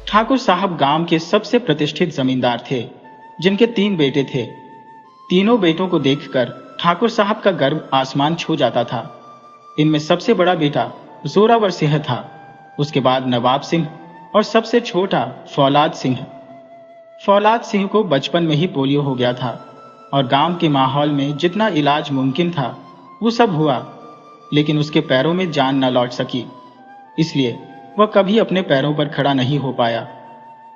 ठाकुर साहब गांव के सबसे प्रतिष्ठित जमींदार थे, जिनके 3 बेटे थे। तीनों बेटों को देखकर ठाकुर साहब का गर्व आसमान छू जाता था। इनमें सबसे बड़ा बेटा जोरावर सिंह था, उसके बाद नवाब सिंह और सबसे छोटा फौलाद सिंह। फौलाद सिंह को बचपन में ही पोलियो हो गया था और गांव के माहौल में जितना इलाज मुमकिन था वो सब हुआ, लेकिन उसके पैरों में जान न लौट सकी, इसलिए वह कभी अपने पैरों पर खड़ा नहीं हो पाया।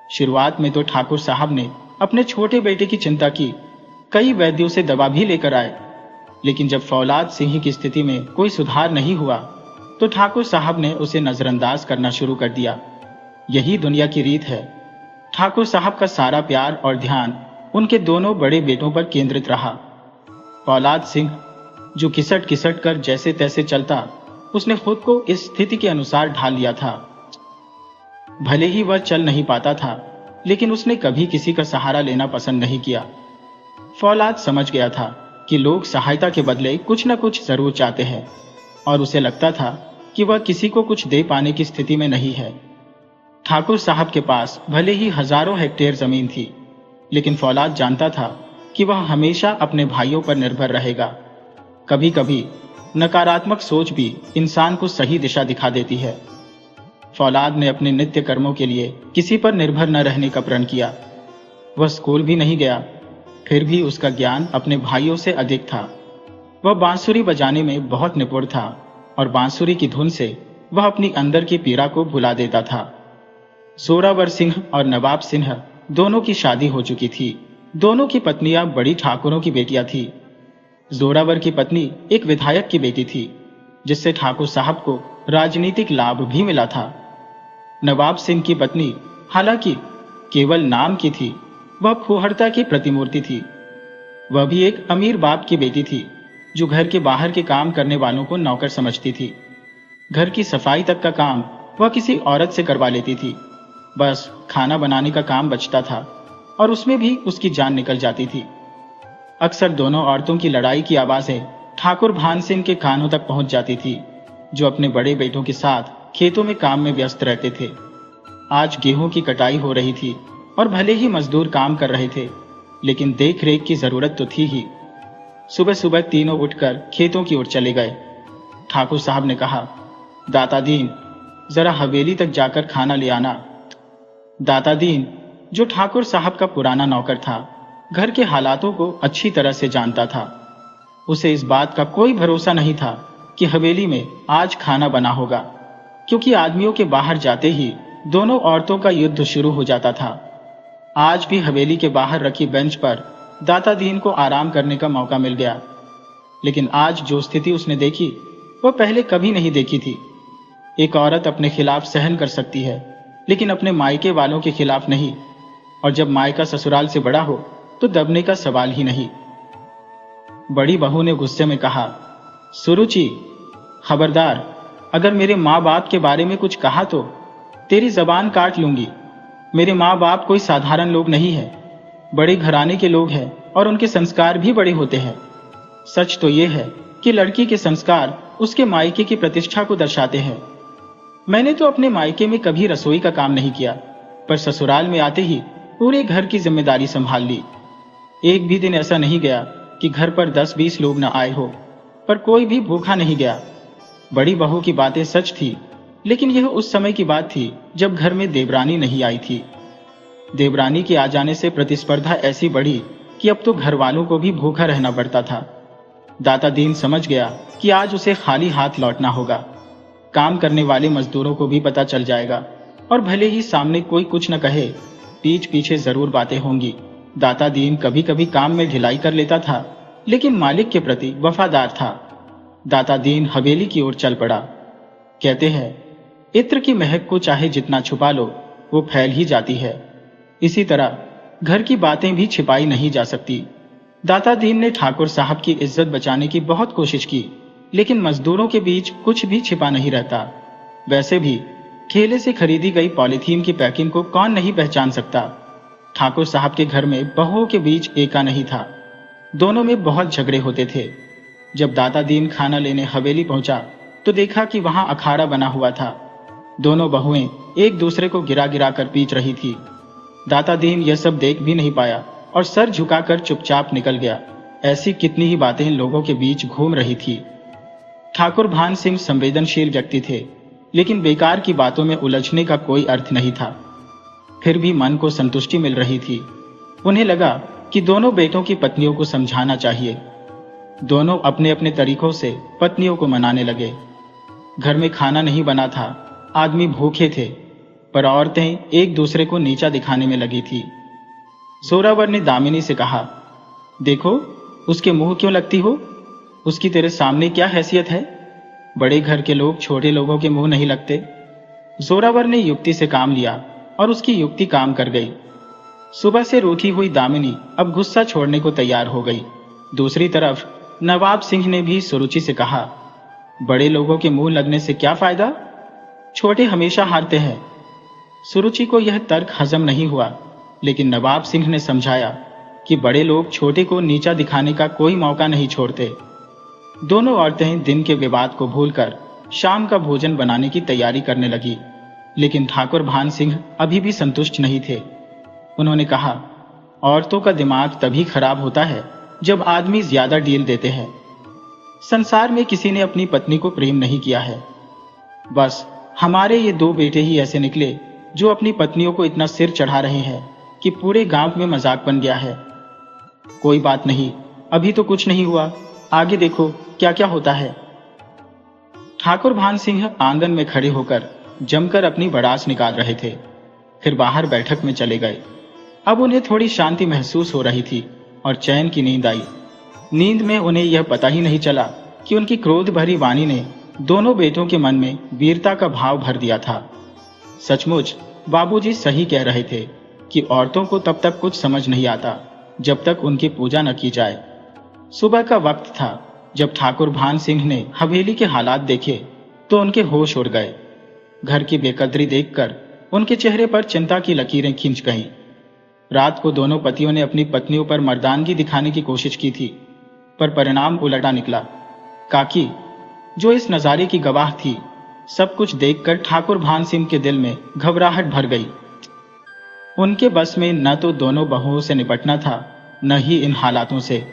शुरुआत में तो ठाकुर साहब ने अपने छोटे बेटे की चिंता की, कई वैद्यों से दवा भी लेकर आए, लेकिन जब फौलाद सिंह की स्थिति में कोई सुधार नहीं हुआ तो ठाकुर साहब ने उसे नजरअंदाज करना शुरू कर दिया। यही दुनिया की रीत है। ठाकुर साहब का सारा प्यार और ध्यान उनके दोनों बड़े बेटों पर केंद्रित रहा। फौलाद सिंह जो किसट किसट कर जैसे तैसे चलता, उसने खुद को इस स्थिति के अनुसार ढाल लिया था। भले ही वह चल नहीं पाता था, लेकिन उसने कभी किसी का सहारा लेना पसंद नहीं किया। फौलाद समझ गया था कि लोग सहायता के बदले कुछ न कुछ जरूर चाहते हैं, और उसे लगता था कि वह किसी को कुछ दे पाने की स्थिति में नहीं है। ठाकुर साहब के पास भले ही हजारों हेक्टेयर जमीन थी, लेकिन फौलाद जानता था कि वह हमेशा अपने भाइयों पर निर्भर रहेगा। कभी कभी नकारात्मक सोच भी इंसान को सही दिशा दिखा देती है। फौलाद ने अपने नित्य कर्मों के लिए किसी पर निर्भर न रहने का प्रण किया। वह स्कूल भी नहीं गया, फिर भी उसका ज्ञान अपने भाइयों से अधिक था। वह बांसुरी बजाने में बहुत निपुण था और बांसुरी की धुन से वह अपनी अंदर की पीड़ा को भुला देता था। जोरावर सिंह और नवाब सिंह दोनों की शादी हो चुकी थी। दोनों की पत्नियां बड़ी ठाकुरों की बेटियां थी। जोरावर की पत्नी एक विधायक की बेटी थी, जिससे ठाकुर साहब को राजनीतिक लाभ भी मिला था। नवाब सिंह की पत्नी हालांकि केवल नाम की थी, वह फूहड़ता की प्रतिमूर्ति थी। वह भी एक अमीर बाप की बेटी थी, जो घर के बाहर के काम करने वालों को नौकर समझती थी। घर की सफाई तक का काम वह किसी औरत से करवा लेती थी। बस खाना बनाने का काम बचता था और उसमें भी उसकी जान निकल जाती थी। अक्सर दोनों औरतों की लड़ाई की आवाजें ठाकुर भान सिंह के कानों तक पहुंच जाती थी, जो अपने बड़े बेटों के साथ खेतों में काम में व्यस्त रहते थे। आज गेहूं की कटाई हो रही थी और भले ही मजदूर काम कर रहे थे, लेकिन देख रेख की जरूरत तो थी ही। सुबह सुबह तीनों उठकर खेतों की ओर चले गए। ठाकुर साहब ने कहा, दाता दीन, जरा हवेली तक जाकर खाना ले आना। दाता दीन, जो ठाकुर साहब का पुराना नौकर था, घर के हालातों को अच्छी तरह से जानता था। उसे इस बात का कोई भरोसा नहीं था कि हवेली में आज खाना बना होगा, क्योंकि आदमियों के बाहर जाते ही दोनों औरतों का युद्ध शुरू हो जाता था। आज भी हवेली के बाहर रखी बेंच पर दाता दीन को आराम करने का मौका मिल गया, लेकिन आज जो स्थिति उसने देखी वह पहले कभी नहीं देखी थी। एक औरत अपने खिलाफ सहन कर सकती है, लेकिन अपने मायके वालों के खिलाफ नहीं, और जब मायका ससुराल से बड़ा हो तो दबने का सवाल ही नहीं। बड़ी बहू ने गुस्से में कहा, सुरुचि, खबरदार, अगर मेरे माँ बाप के बारे में कुछ कहा तो तेरी जबान काट लूंगी। मेरे माँ बाप कोई साधारण लोग नहीं है, बड़े घराने के लोग हैं और उनके संस्कार भी बड़े होते हैं। सच तो यह है कि लड़की के संस्कार उसके मायके की प्रतिष्ठा को दर्शाते हैं। मैंने तो अपने मायके में कभी रसोई का काम नहीं किया, पर ससुराल में आते ही पूरे घर की जिम्मेदारी संभाल ली। एक भी दिन ऐसा नहीं गया कि घर पर 10-20 लोग न आए हो, पर कोई भी भूखा नहीं गया। बड़ी बहू की बातें सच थी, लेकिन यह उस समय की बात थी जब घर में देवरानी नहीं आई थी। देवरानी के आ जाने से प्रतिस्पर्धा ऐसी बढ़ी कि अब तो घर वालों को भी भूखा रहना पड़ता था। दाता दीन समझ गया कि आज उसे खाली हाथ लौटना होगा। काम करने वाले मजदूरों को भी पता चल जाएगा, और भले ही सामने कोई कुछ न कहे, पीठ पीछे जरूर बातें होंगी। दाता दीन कभी कभी काम में ढिलाई कर लेता था, लेकिन मालिक के प्रति वफादार था। दाता दीन हवेली की ओर चल पड़ा। कहते हैं, इत्र की महक को चाहे जितना छुपा लो, वो फैल ही जाती है। इसी तरह घर की बातें भी छिपाई नहीं जा सकती। दाता दीन ने ठाकुर साहब की इज्जत बचाने की बहुत कोशिश की, लेकिन मजदूरों के बीच कुछ भी छिपा नहीं रहता। वैसे भी ठेले से खरीदी गई पॉलीथीन की पैकिंग को कौन नहीं पहचान सकता। ठाकुर साहब के घर में बहुओं के बीच एका नहीं था, दोनों में बहुत झगड़े होते थे। जब दाता दीन खाना लेने हवेली पहुंचा तो देखा कि वहां अखाड़ा बना हुआ था। दोनों बहुएं एक दूसरे को गिरा गिरा कर पीट रही थी। दाता दीन यह सब देख भी नहीं पाया और सर झुकाकर चुपचाप निकल गया। ऐसी कितनी ही बातें लोगों के बीच घूम रही थी। ठाकुर भान सिंह संवेदनशील व्यक्ति थे, लेकिन बेकार की बातों में उलझने का कोई अर्थ नहीं था। फिर भी मन को संतुष्टि मिल रही थी। उन्हें लगा कि दोनों बेटों की पत्नियों को समझाना चाहिए। दोनों अपने अपने तरीकों से पत्नियों को मनाने लगे। घर में खाना नहीं बना था, आदमी भूखे थे, पर औरतें एक दूसरे को नीचा दिखाने में लगी थी। जोरावर ने दामिनी से कहा, देखो उसके मुंह क्यों लगती हो? उसकी तेरे सामने क्या हैसियत है? बड़े घर के लोग छोटे लोगों के मुंह नहीं लगते। जोरावर ने युक्ति से काम लिया और उसकी युक्ति काम कर गई। सुबह से रूठी हुई दामिनी अब गुस्सा छोड़ने को तैयार हो गई। दूसरी तरफ नवाब सिंह ने भी सुरुचि से कहा, बड़े लोगों के मुंह लगने से क्या फायदा? छोटे हमेशा हारते हैं। सुरुचि को यह तर्क हजम नहीं हुआ, लेकिन नवाब सिंह ने समझाया कि बड़े लोग छोटे को नीचा दिखाने का कोई मौका नहीं छोड़ते। दोनों औरतें दिन के विवाद को भूलकर शाम का भोजन बनाने की तैयारी करने लगी, लेकिन ठाकुर भान सिंह अभी भी संतुष्ट नहीं थे। उन्होंने कहा, औरतों का दिमाग तभी खराब होता है जब आदमी ज्यादा डील देते हैं। संसार में किसी ने अपनी पत्नी को प्रेम नहीं किया है। बस हमारे ये दो बेटे ही ऐसे निकले जो अपनी पत्नियों को इतना सिर चढ़ा रहे हैं कि पूरे गांव में मजाक बन गया है। कोई बात नहीं, अभी तो कुछ नहीं हुआ, आगे देखो क्या क्या होता है। ठाकुर भान सिंह आंगन में खड़े होकर जमकर अपनी भड़ास निकाल रहे थे, फिर बाहर बैठक में चले गए। अब उन्हें थोड़ी शांति महसूस हो रही थी और चैन की नींद आई। नींद में उन्हें यह पता ही नहीं चला कि उनकी क्रोध भरी वाणी ने दोनों बेटों के मन में वीरता का भाव भर दिया था। सचमुच बाबूजी सही कह रहे थे कि औरतों को तब तक कुछ समझ नहीं आता जब तक उनकी पूजा न की जाए। सुबह का वक्त था जब ठाकुर भान सिंह ने हवेली के हालात देखे तो उनके होश उड़ गए। घर की बेकदरी देखकर उनके चेहरे पर चिंता की लकीरें खिंच गईं। रात को दोनों पतियों ने अपनी पत्नियों पर मर्दानगी दिखाने की कोशिश की थी, पर परिणाम उलटा निकला। काकी, जो इस नजारे की गवाह थी, सब कुछ देखकर ठाकुर भान सिंह के दिल में घबराहट भर गई। उनके बस में न तो दोनों बहुओं से निपटना था, न ही इन हालातों से।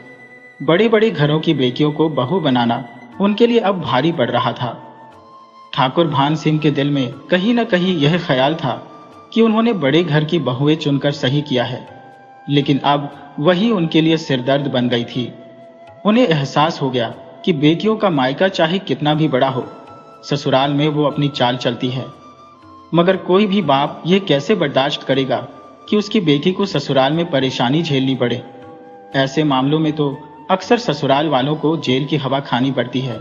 बड़े बड़े घरों की बेटियों को बहू बनाना उनके लिए अब भारी पड़ रहा था। ठाकुर भान सिंह के दिल में कहीं न कहीं यह ख्याल था कि उन्होंने बड़े घर की बहुएं चुनकर सही किया है, लेकिन अब वही उनके लिए सिरदर्द बन गई थी। उन्हें एहसास हो गया कि बेटियों का मायका चाहे कितना भी बड़ा हो, ससुराल में वो अपनी चाल चलती है। मगर कोई भी बाप यह कैसे बर्दाश्त करेगा कि उसकी बेटी को ससुराल में परेशानी झेलनी पड़े। ऐसे मामलों में तो अक्सर ससुराल वालों को जेल की हवा खानी पड़ती है,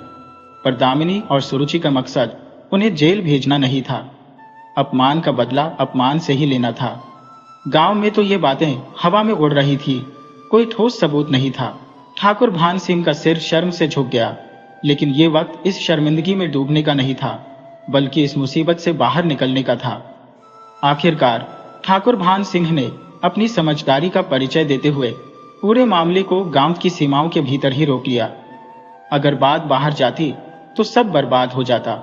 पर दामिनी और सुरुचि का मकसद उन्हें जेल भेजना नहीं था। अपमान का बदला अपमान से ही लेना था। गांव में तो ये बातें हवा में उड़ रही थी, कोई ठोस सबूत नहीं था। ठाकुर भान सिंह का सिर शर्म से झुक गया, लेकिन ये वक्त इस शर्मिंदगी में डूबने का नहीं था, बल्कि इस मुसीबत से बाहर निकलने का था। आखिरकार ठाकुर भान सिंह ने अपनी समझदारी का परिचय देते हुए पूरे मामले को गांव की सीमाओं के भीतर ही रोक लिया। अगर बात बाहर जाती तो सब बर्बाद हो जाता।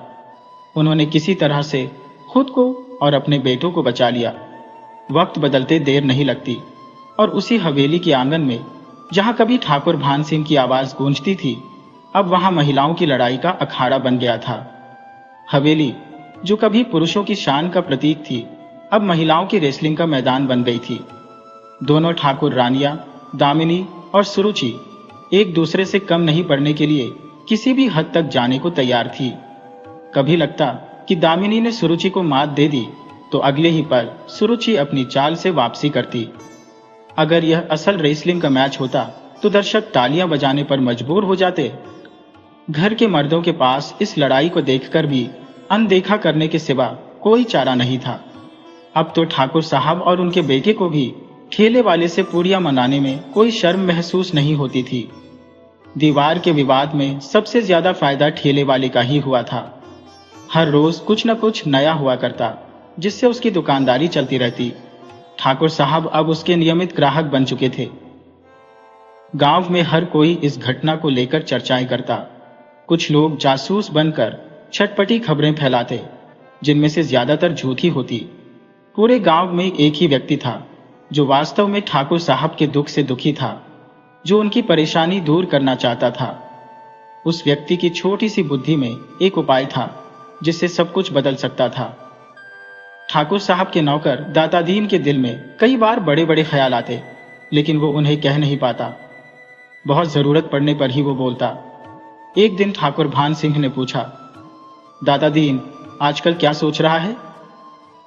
उन्होंने किसी तरह से खुद को और अपने बेटों को बचा लिया। वक्त बदलते देर नहीं लगती, और उसी हवेली के आंगन में जहां कभी ठाकुर भान सिंह की आवाज गूंजती थी, अब वहां महिलाओं की लड़ाई का अखाड़ा बन गया था। हवेली, जो कभी पुरुषों की शान का प्रतीक थी, अब महिलाओं की रेसलिंग का मैदान बन गई थी। दोनों ठाकुर रानियां, दामिनी और सुरुचि एक दूसरे से कम नहीं पड़ने के लिए किसी भी हद तक जाने को तैयार थी। कभी लगता कि दामिनी ने सुरुचि को मात दे दी, तो अगले ही पल सुरुचि अपनी चाल से वापसी करती। अगर यह असल रेसलिंग का मैच होता तो दर्शक तालियां बजाने पर मजबूर हो जाते। घर के मर्दों के पास इस लड़ाई को देखकर भी अनदेखा करने के सिवा कोई चारा नहीं था। अब तो ठाकुर साहब और उनके बेटे को भी ठेले वाले से पूड़ियां मनाने में कोई शर्म महसूस नहीं होती थी। दीवार के विवाद में सबसे ज्यादा फायदा ठेले वाले का ही हुआ था। हर रोज कुछ न कुछ नया हुआ करता, जिससे उसकी दुकानदारी चलती रहती। ठाकुर साहब अब उसके नियमित ग्राहक बन चुके थे। गांव में हर कोई इस घटना को लेकर चर्चाएं करता। कुछ लोग जासूस बनकर छटपटी खबरें फैलाते, जिनमें से ज्यादातर झूठी होती। पूरे गांव में एक ही व्यक्ति था जो वास्तव में ठाकुर साहब के दुख से दुखी था, जो उनकी परेशानी दूर करना चाहता था। उस व्यक्ति की छोटी सी बुद्धि में एक उपाय था जिससे सब कुछ बदल सकता था। ठाकुर साहब के नौकर दाता दीन के दिल में कई बार बड़े बड़े ख्याल आते, लेकिन वो उन्हें कह नहीं पाता। बहुत जरूरत पड़ने पर ही वो बोलता। एक दिन ठाकुर भान सिंह ने पूछा, दाता दीन आजकल क्या सोच रहा है?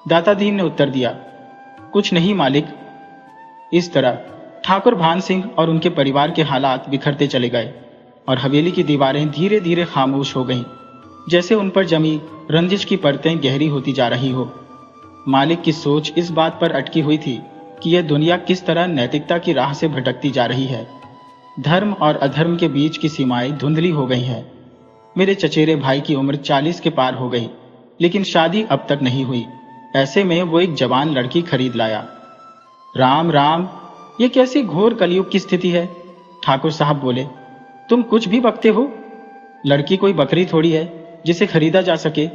दाता दीन ने उत्तर दिया, कुछ नहीं मालिक। इस तरह ठाकुर भान सिंह और उनके परिवार के हालात बिखरते चले गए और हवेली की दीवारें धीरे धीरे खामोश हो गईं, जैसे उन पर जमी रंजिश की परतें गहरी होती जा रही हो। मालिक की सोच इस बात पर अटकी हुई थी कि यह दुनिया किस तरह नैतिकता की राह से भटकती जा रही है। धर्म और अधर्म के बीच की सीमाएं धुंधली हो गई हैं। मेरे चचेरे भाई की उम्र 40 के पार हो गई, लेकिन शादी अब तक नहीं हुई। ऐसे में वो एक जवान लड़की खरीद लाया। राम राम, ये कैसी घोर कलयुग की स्थिति है? ठाकुर साहब बोले, तुम कुछ भी बकते हो। लड़की कोई बकरी थोड़ी है जिसे खरीदा जा सके।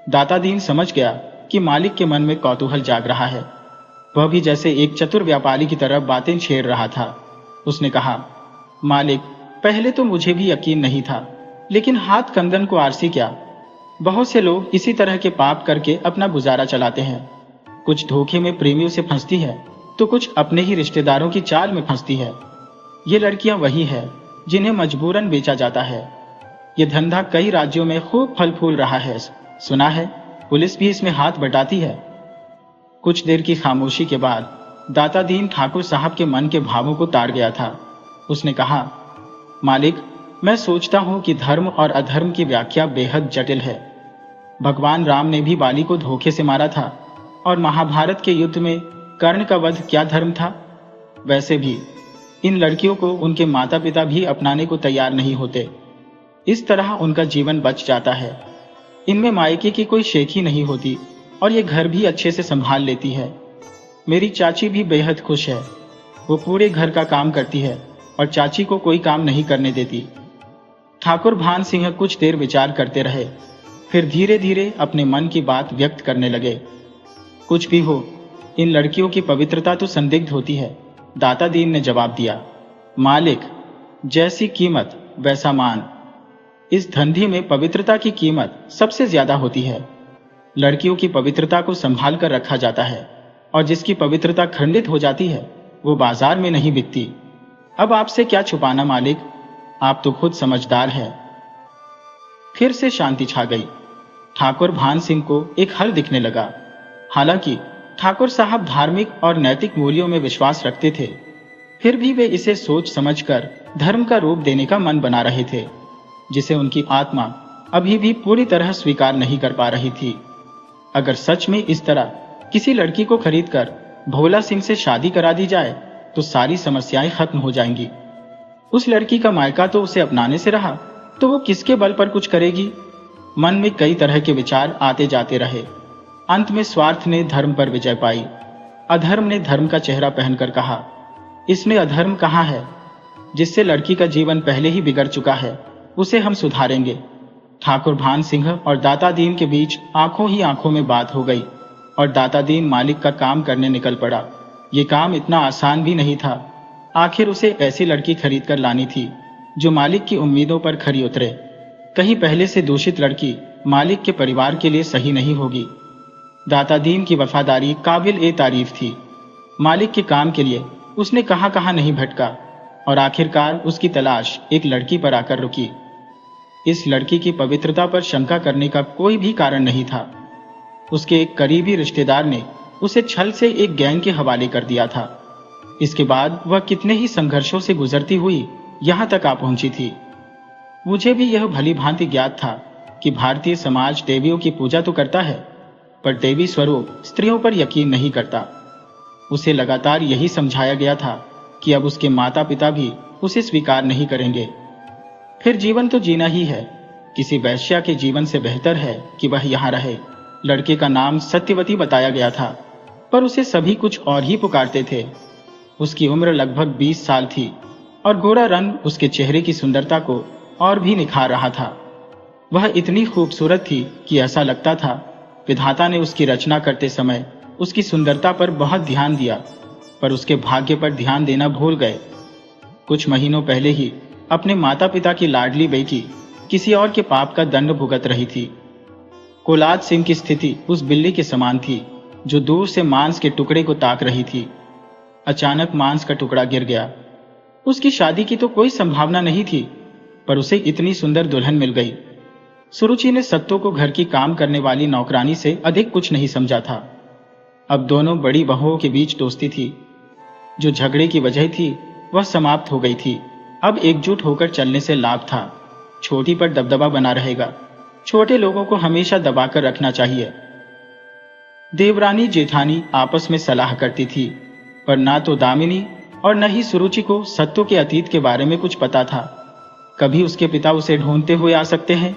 दाता दीन समझ गया कि मालिक के मन में कौतूहल जाग रहा है। वह भी जैसे एक चतुर व्यापारी की तरह बातें छेड़ रहा था। उसने कहा, मालिक, पहले तो मुझे भी यकीन नहीं था, लेकिन हाथ कंगन को आरसी क्या। बहुत से लोग इसी तरह के पाप करके अपना गुजारा चलाते हैं। कुछ धोखे में प्रेमियों से फंसती है, तो कुछ अपने ही रिश्तेदारों की चाल में फंसती है। ये लड़कियां वही है जिन्हें मजबूरन बेचा जाता है। ये धंधा कई राज्यों में खूब फल फूल रहा है। सुना है पुलिस भी इसमें हाथ बटाती है। कुछ देर की खामोशी के बाद दाता दीन ठाकुर साहब के मन के भावों को ताड़ गया था। उसने कहा, मालिक, मैं सोचता हूं कि धर्म और अधर्म की व्याख्या बेहद जटिल है। भगवान राम ने भी बाली को धोखे से मारा था, और महाभारत के युद्ध में कर्ण का वध क्या धर्म था? वैसे भी इन लड़कियों को उनके माता पिता भी अपनाने को तैयार नहीं होते। इस तरह उनका जीवन बच जाता है। इनमें मायके की कोई शेखी नहीं होती और ये घर भी अच्छे से संभाल लेती है। मेरी चाची भी बेहद खुश है। वो पूरे घर का काम करती है और चाची को कोई काम नहीं करने देती। ठाकुर भान सिंह कुछ देर विचार करते रहे, फिर धीरे धीरे अपने मन की बात व्यक्त करने लगे। कुछ भी हो, इन लड़कियों की पवित्रता तो संदिग्ध होती है। दाता दीन ने जवाब दिया, मालिक, जैसी कीमत वैसा मान। इस धंधे में पवित्रता की कीमत सबसे ज्यादा होती है। लड़कियों की पवित्रता को संभाल कर रखा जाता है, और जिसकी पवित्रता खंडित हो जाती है वो बाजार में नहीं बिकती। अब आपसे क्या छुपाना मालिक, आप तो खुद समझदार हैं। फिर से शांति छा गई। ठाकुर भान सिंह को एक हल दिखने लगा। हालांकि ठाकुर साहब धार्मिक और नैतिक मूल्यों में विश्वास रखते थे, फिर भी वे इसे सोच समझकर धर्म का रूप देने का मन बना रहे थे, जिसे उनकी आत्मा अभी भी पूरी तरह स्वीकार नहीं कर पा रही थी। अगर सच में इस तरह किसी लड़की को खरीदकर भोला सिंह से शादी करा दी जाए तो सारी समस्याएं खत्म हो जाएंगी। उस लड़की का मायका तो उसे अपनाने से रहा, तो वो किसके बल पर कुछ करेगी? मन में कई तरह के विचार आते जाते रहे। अंत में स्वार्थ ने धर्म पर विजय पाई। अधर्म ने धर्म का चेहरा पहनकर कहा, इसमें अधर्म कहाँ है? जिससे लड़की का जीवन पहले ही बिगड़ चुका है उसे हम सुधारेंगे। ठाकुर भान सिंह और दाता दीन के बीच आंखों ही आंखों में बात हो गई और दाता दीन मालिक का काम करने निकल पड़ा। ये काम इतना आसान भी नहीं था। आखिर उसे ऐसी लड़की खरीद कर लानी थी जो मालिक की उम्मीदों पर खरी उतरे। कहीं पहले से दूषित लड़की मालिक के परिवार के लिए सही नहीं होगी। दाता दीन की वफादारी काबिल ए तारीफ थी। मालिक के काम के लिए उसने कहां कहां नहीं भटका, और आखिरकार उसकी तलाश एक लड़की पर आकर रुकी। इस लड़की की पवित्रता पर शंका करने का कोई भी कारण नहीं था। उसके एक करीबी रिश्तेदार ने उसे छल से एक गैंग के हवाले कर दिया था। इसके बाद वह कितने ही संघर्षों से गुजरती हुई यहां तक आ पहुंची थी। मुझे भी यह भली भांति ज्ञात था कि भारतीय समाज देवियों की पूजा तो करता है, पर देवी स्वरूप स्त्रियों पर यकीन नहीं करता। उसे लगातार यही समझाया गया था कि अब उसके माता पिता भी उसे स्वीकार नहीं करेंगे। फिर जीवन तो जीना ही है। किसी वैश्या के जीवन से बेहतर है कि वह यहाँ रहे। लड़के का नाम सत्यवती बताया गया था, पर उसे सभी कुछ और ही पुकारते थे। उसकी उम्र लगभग 20 साल थी और गोरा रंग उसके चेहरे की सुंदरता को और भी निखार रहा था। वह इतनी खूबसूरत थी कि ऐसा लगता था विधाता ने उसकी रचना करते समय उसकी सुंदरता पर बहुत ध्यान दिया, पर उसके भाग्य पर ध्यान देना भूल गए। कुछ महीनों पहले ही अपने माता पिता की लाडली बेटी किसी और के पाप का दंड भुगत रही थी। कोलाद सिंह की स्थिति उस बिल्ली के समान थी जो दूर से मांस के टुकड़े को ताक रही थी। अचानक मांस का टुकड़ा गिर गया। उसकी शादी की तो कोई संभावना नहीं थी, पर उसे इतनी सुंदर दुल्हन मिल गई। सुरुचि ने सत्तो को घर की काम करने वाली नौकरानी से अधिक कुछ नहीं समझा था। अब दोनों बड़ी बहुओं के बीच दोस्ती थी। जो झगड़े की वजह थी वह समाप्त हो गई थी। अब एकजुट होकर चलने से लाभ था। छोटी पर दबदबा बना रहेगा। छोटे लोगों को हमेशा दबाकर रखना चाहिए। देवरानी जेठानी आपस में सलाह करती थी, पर ना तो दामिनी और न ही सुरुचि को सत्तो के अतीत के बारे में कुछ पता था। कभी उसके पिता उसे ढूंढते हुए आ सकते हैं,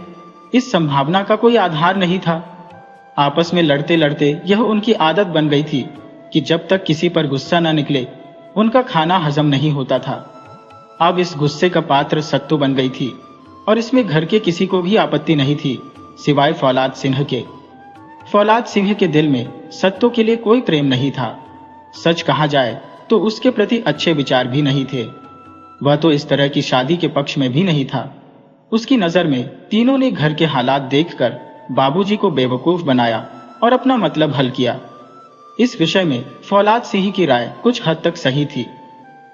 इस संभावना का कोई आधार नहीं था। आपस में लड़ते लड़ते यह उनकी आदत बन गई थी कि जब तक किसी पर गुस्सा न निकले उनका खाना हजम नहीं होता था। अब इस गुस्से का पात्र सत्तो बन गई थी और इसमें घर के किसी को भी आपत्ति नहीं थी सिवाय फौलाद सिंह के। फौलाद सिंह के दिल में सत्तो के लिए कोई प्रेम नहीं था। सच कहा जाए तो उसके प्रति अच्छे विचार भी नहीं थे। वह तो इस तरह की शादी के पक्ष में भी नहीं था। उसकी नजर में तीनों ने घर के हालात देखकर बाबूजी को बेवकूफ बनाया और अपना मतलब हल किया। इस विषय में फौलाद सिंह की राय कुछ हद तक सही थी।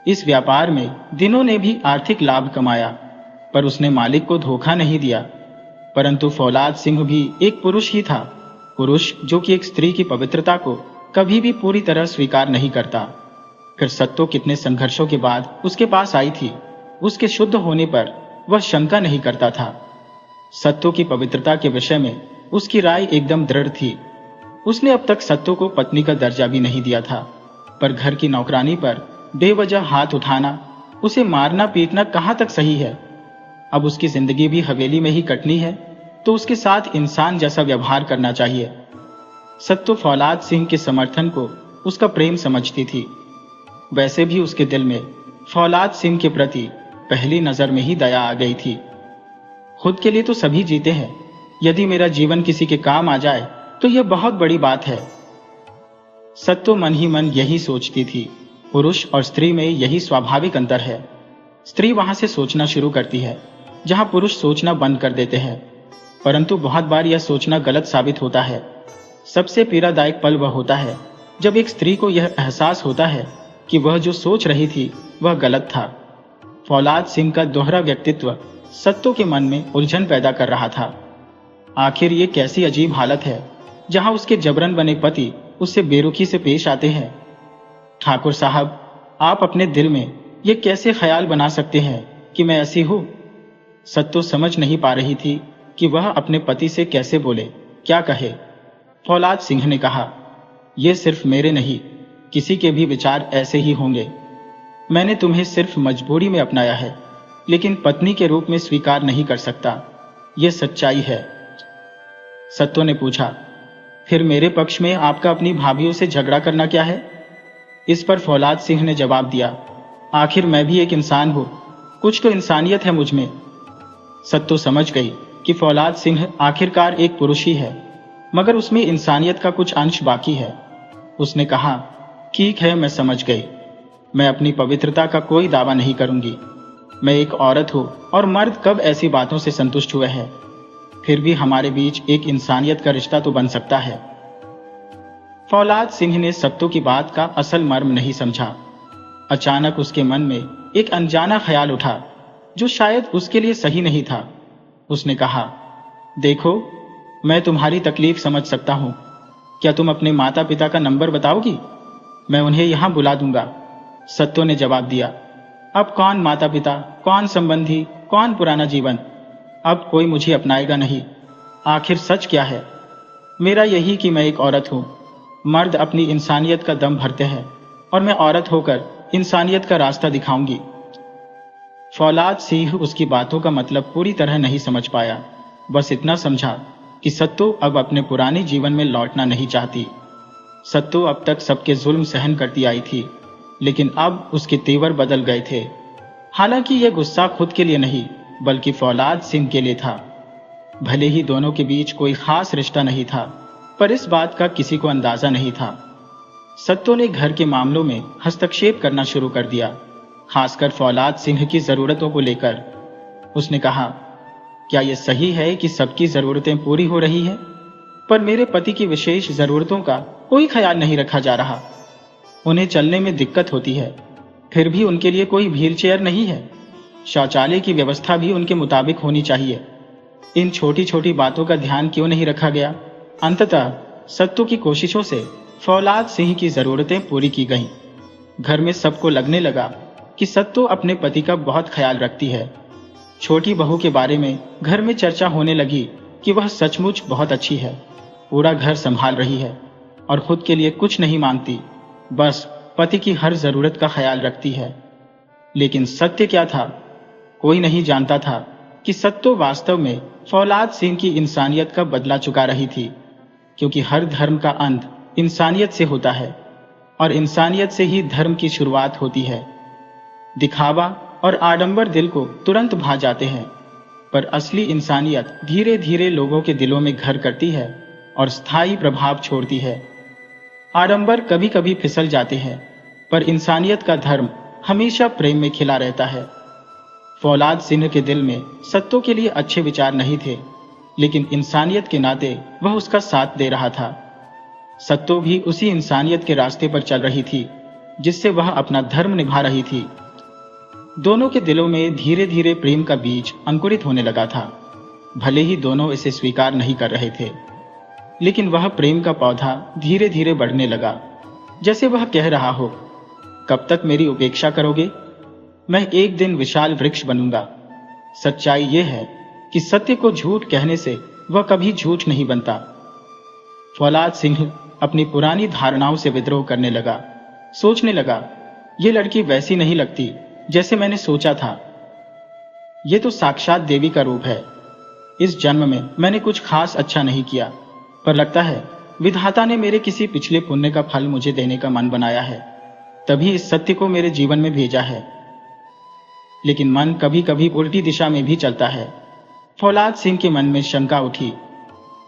इस व्यापार में दिनों ने भी आर्थिक लाभ कमाया, पर उसने मालिक को धोखा नहीं दिया। परंतु फौलाद सिंह भी एक पुरुष ही था, पुरुष जो कि एक स्त्री की पवित्रता को कभी भी पूरी तरह स्वीकार नहीं करता। फिर सत्तो कितने संघर्षों के बाद उसके पास आई थी। उसके शुद्ध होने पर वह शंका नहीं करता था। सत्तो की पवित्रता के विषय में उसकी राय एकदम दृढ़ थी। उसने अब तक सत्तो को पत्नी का दर्जा भी नहीं दिया था, पर घर की नौकरानी पर बेवजह हाथ उठाना, उसे मारना पीटना कहाँ तक सही है। अब उसकी जिंदगी भी हवेली में ही कटनी है तो उसके साथ इंसान जैसा व्यवहार करना चाहिए। सत्तो फौलाद सिंह के समर्थन को उसका प्रेम समझती थी। वैसे भी उसके दिल में फौलाद सिंह के प्रति पहली नजर में ही दया आ गई थी। खुद के लिए तो सभी जीते हैं, यदि मेरा जीवन किसी के काम आ जाए तो यह बहुत बड़ी बात है। सत्तो मन ही मन यही सोचती थी। पुरुष और स्त्री में यही स्वाभाविक अंतर है। स्त्री वहां से सोचना शुरू करती है जहां पुरुष सोचना बंद कर देते हैं, परंतु बहुत बार यह सोचना गलत साबित होता है। सबसे पीड़ादायक पल वह होता है जब एक स्त्री को यह एहसास होता है कि वह जो सोच रही थी वह गलत था। फौलाद सिंह का दोहरा व्यक्तित्व सत्तो के मन में उलझन पैदा कर रहा था। आखिर ये कैसी अजीब हालत है जहां उसके जबरन बने पति उससे बेरुखी से पेश आते हैं। ठाकुर साहब, आप अपने दिल में ये कैसे ख्याल बना सकते हैं कि मैं ऐसी हूं? सत्तो समझ नहीं पा रही थी कि वह अपने पति से कैसे बोले, क्या कहे। फौलाद सिंह ने कहा, यह सिर्फ मेरे नहीं, किसी के भी विचार ऐसे ही होंगे। मैंने तुम्हें सिर्फ मजबूरी में अपनाया है, लेकिन पत्नी के रूप में स्वीकार नहीं कर सकता। यह सच्चाई है। सत्तो ने पूछा, फिर मेरे पक्ष में आपका अपनी भाभीयों से झगड़ा करना क्या है? इस पर फौलाद सिंह ने जवाब दिया, आखिर मैं भी एक इंसान हूं, कुछ तो इंसानियत है मुझ में। सत्तो समझ गई कि फौलाद सिंह आखिरकार एक पुरुष ही है, मगर उसमें इंसानियत का कुछ अंश बाकी है। उसने कहा, ठीक है, मैं समझ गई। मैं अपनी पवित्रता का कोई दावा नहीं करूंगी। मैं एक औरत हूं और मर्द कब ऐसी बातों से संतुष्ट हुए हैं। फिर भी हमारे बीच एक इंसानियत का रिश्ता तो बन सकता है। फौलाद सिंह ने सत्तो की बात का असल मर्म नहीं समझा। अचानक उसके मन में एक अनजाना ख्याल उठा जो शायद उसके लिए सही नहीं था। उसने कहा, देखो, मैं तुम्हारी तकलीफ समझ सकता हूं। क्या तुम अपने माता पिता का नंबर बताओगी? मैं उन्हें यहां बुला दूंगा। सत्तो ने जवाब दिया, अब कौन माता पिता, कौन संबंधी, कौन पुराना जीवन। अब कोई मुझे अपनाएगा नहीं। आखिर सच क्या है? मेरा यही कि मैं एक औरत हूं। मर्द अपनी इंसानियत का दम भरते हैं और मैं औरत होकर इंसानियत का रास्ता दिखाऊंगी। फौलाद सिंह उसकी बातों का मतलब पूरी तरह नहीं समझ पाया। बस इतना समझा कि सत्तो अब अपने पुराने जीवन में लौटना नहीं चाहती। सत्तो अब तक सबके जुल्म सहन करती आई थी, लेकिन अब उसके तेवर बदल गए थे। हालांकि यह गुस्सा खुद के लिए नहीं, बल्कि फौलाद सिंह के लिए था। भले ही दोनों के बीच कोई खास रिश्ता नहीं था, पर इस बात का किसी को अंदाजा नहीं था। सत्तो ने घर के मामलों में हस्तक्षेप करना शुरू कर दिया, खासकर फौलाद सिंह की जरूरतों को लेकर। उसने कहा, क्या यह सही है कि सबकी जरूरतें पूरी हो रही हैं, पर मेरे पति की विशेष जरूरतों का कोई ख्याल नहीं रखा जा रहा। उन्हें चलने में दिक्कत होती है, फिर भी उनके लिए कोई व्हील चेयर नहीं है। शौचालय की व्यवस्था भी उनके मुताबिक होनी चाहिए। इन छोटी छोटी बातों का ध्यान क्यों नहीं रखा गया? अंततः सत्तू की कोशिशों से फौलाद सिंह की जरूरतें पूरी की गईं। घर में सबको लगने लगा कि सत्तू अपने पति का बहुत ख्याल रखती है। छोटी बहू के बारे में घर में चर्चा होने लगी कि वह सचमुच बहुत अच्छी है, पूरा घर संभाल रही है और खुद के लिए कुछ नहीं मांगती, बस पति की हर जरूरत का ख्याल रखती है। लेकिन सत्य क्या था? कोई नहीं जानता था कि सत्तू वास्तव में फौलाद सिंह की इंसानियत का बदला चुका रही थी, क्योंकि हर धर्म का अंत इंसानियत से होता है और इंसानियत से ही धर्म की शुरुआत होती है। दिखावा और आडंबर दिल को तुरंत भा जाते हैं, पर असली इंसानियत धीरे धीरे लोगों के दिलों में घर करती है और स्थायी प्रभाव छोड़ती है। आडंबर कभी कभी फिसल जाते हैं, पर इंसानियत का धर्म हमेशा प्रेम में खिला रहता है। फौलाद सिंह के दिल में सत्तू के लिए अच्छे विचार नहीं थे, लेकिन इंसानियत के नाते वह उसका साथ दे रहा था। सत्तू भी उसी इंसानियत के रास्ते पर चल रही थी जिससे वह अपना धर्म निभा रही थी। दोनों के दिलों में धीरे धीरे प्रेम का बीज अंकुरित होने लगा था। भले ही दोनों इसे स्वीकार नहीं कर रहे थे, लेकिन वह प्रेम का पौधा धीरे धीरे बढ़ने लगा, जैसे वह कह रहा हो, कब तक मेरी उपेक्षा करोगे? मैं एक दिन विशाल वृक्ष बनूंगा। सच्चाई यह है कि सत्य को झूठ कहने से वह कभी झूठ नहीं बनता। फौलाद सिंह अपनी पुरानी धारणाओं से विद्रोह करने लगा। सोचने लगा, ये लड़की वैसी नहीं लगती जैसे मैंने सोचा था। ये तो साक्षात देवी का रूप है। इस जन्म में मैंने कुछ खास अच्छा नहीं किया, पर लगता है विधाता ने मेरे किसी पिछले पुण्य का फल मुझे देने का मन बनाया है, तभी इस सत्य को मेरे जीवन में भेजा है। लेकिन मन कभी कभी उल्टी दिशा में भी चलता है। फौलाद सिंह के मन में शंका उठी,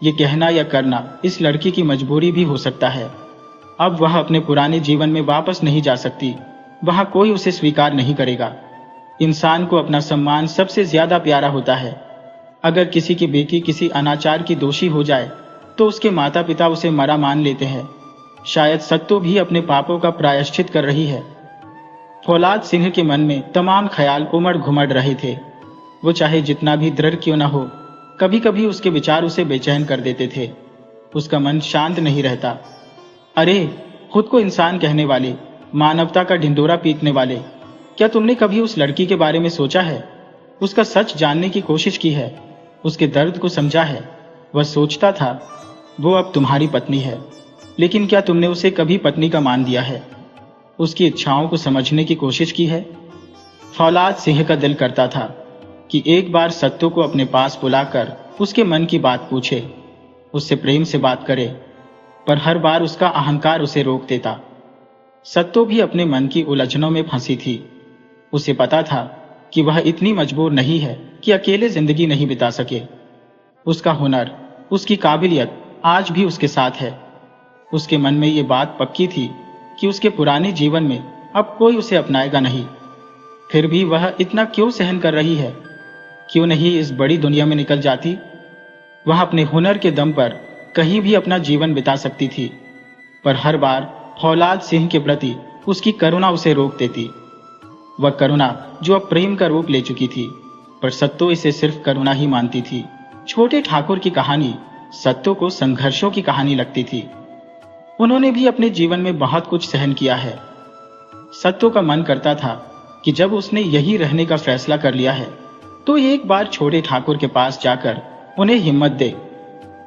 ये कहना या करना इस लड़की की मजबूरी भी हो सकता है। अब वह अपने पुराने जीवन में वापस नहीं जा सकती, वहां कोई उसे स्वीकार नहीं करेगा। इंसान को अपना सम्मान सबसे ज्यादा प्यारा होता है। अगर किसी की बेटी किसी अनाचार की दोषी हो जाए तो उसके माता पिता उसे मरा मान लेते हैं। शायद सत्तू भी अपने पापों का प्रायश्चित कर रही है। फौलाद सिंह के मन में तमाम ख्याल उमड़ घुमड़ रहे थे। वो चाहे जितना भी दृढ़ क्यों न हो, कभी कभी उसके विचार उसे बेचैन कर देते थे। उसका मन शांत नहीं रहता। अरे, खुद को इंसान कहने वाले, मानवता का ढिंडोरा पीटने वाले, क्या तुमने कभी उस लड़की के बारे में सोचा है? उसका सच जानने की कोशिश की है? उसके दर्द को समझा है? वह सोचता था वो अब तुम्हारी पत्नी है, लेकिन क्या तुमने उसे कभी पत्नी का मान दिया है? उसकी इच्छाओं को समझने की कोशिश की है? फौलाद सिंह का दिल करता था कि एक बार सत्तू को अपने पास बुलाकर उसके मन की बात पूछे, उससे प्रेम से बात करे, पर हर बार उसका अहंकार उसे रोक देता। सत्तू भी अपने मन की उलझनों में फंसी थी। उसे पता था कि वह इतनी मजबूर नहीं है कि अकेले जिंदगी नहीं बिता सके। उसका हुनर, उसकी काबिलियत आज भी उसके साथ है। उसके मन में ये बात पक्की थी कि उसके पुराने जीवन में अब कोई उसे अपनाएगा नहीं। फिर भी वह इतना क्यों सहन कर रही है? क्यों नहीं इस बड़ी दुनिया में निकल जाती? वह अपने हुनर के दम पर कहीं भी अपना जीवन बिता सकती थी, पर हर बार फौलाद सिंह के प्रति उसकी करुणा उसे रोक देती। वह करुणा जो अब प्रेम का रूप ले चुकी थी, पर सत्तू इसे सिर्फ करुणा ही मानती थी। छोटे ठाकुर की कहानी सत्तू को संघर्षों की कहानी लगती थी। उन्होंने भी अपने जीवन में बहुत कुछ सहन किया है। सत्तू का मन करता था कि जब उसने यही रहने का फैसला कर लिया है तो एक बार छोटे ठाकुर के पास जाकर उन्हें हिम्मत दे।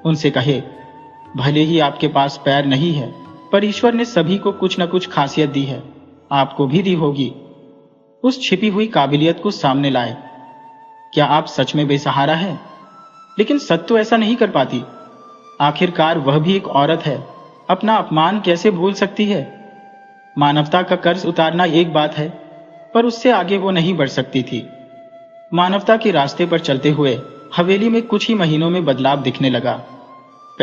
उनसे कहे, भले ही आपके पास पैर नहीं है, पर ईश्वर ने सभी को कुछ न कुछ खासियत दी है, आपको भी दी होगी। उस छिपी हुई काबिलियत को सामने लाए। क्या आप सच में बेसहारा हैं? लेकिन सत्तू ऐसा नहीं कर पाती। आखिरकार वह भी एक औरत है, अपना अपमान कैसे भूल सकती है? मानवता का कर्ज उतारना एक बात है, पर उससे आगे वो नहीं बढ़ सकती थी। मानवता के रास्ते पर चलते हुए हवेली में कुछ ही महीनों में बदलाव दिखने लगा।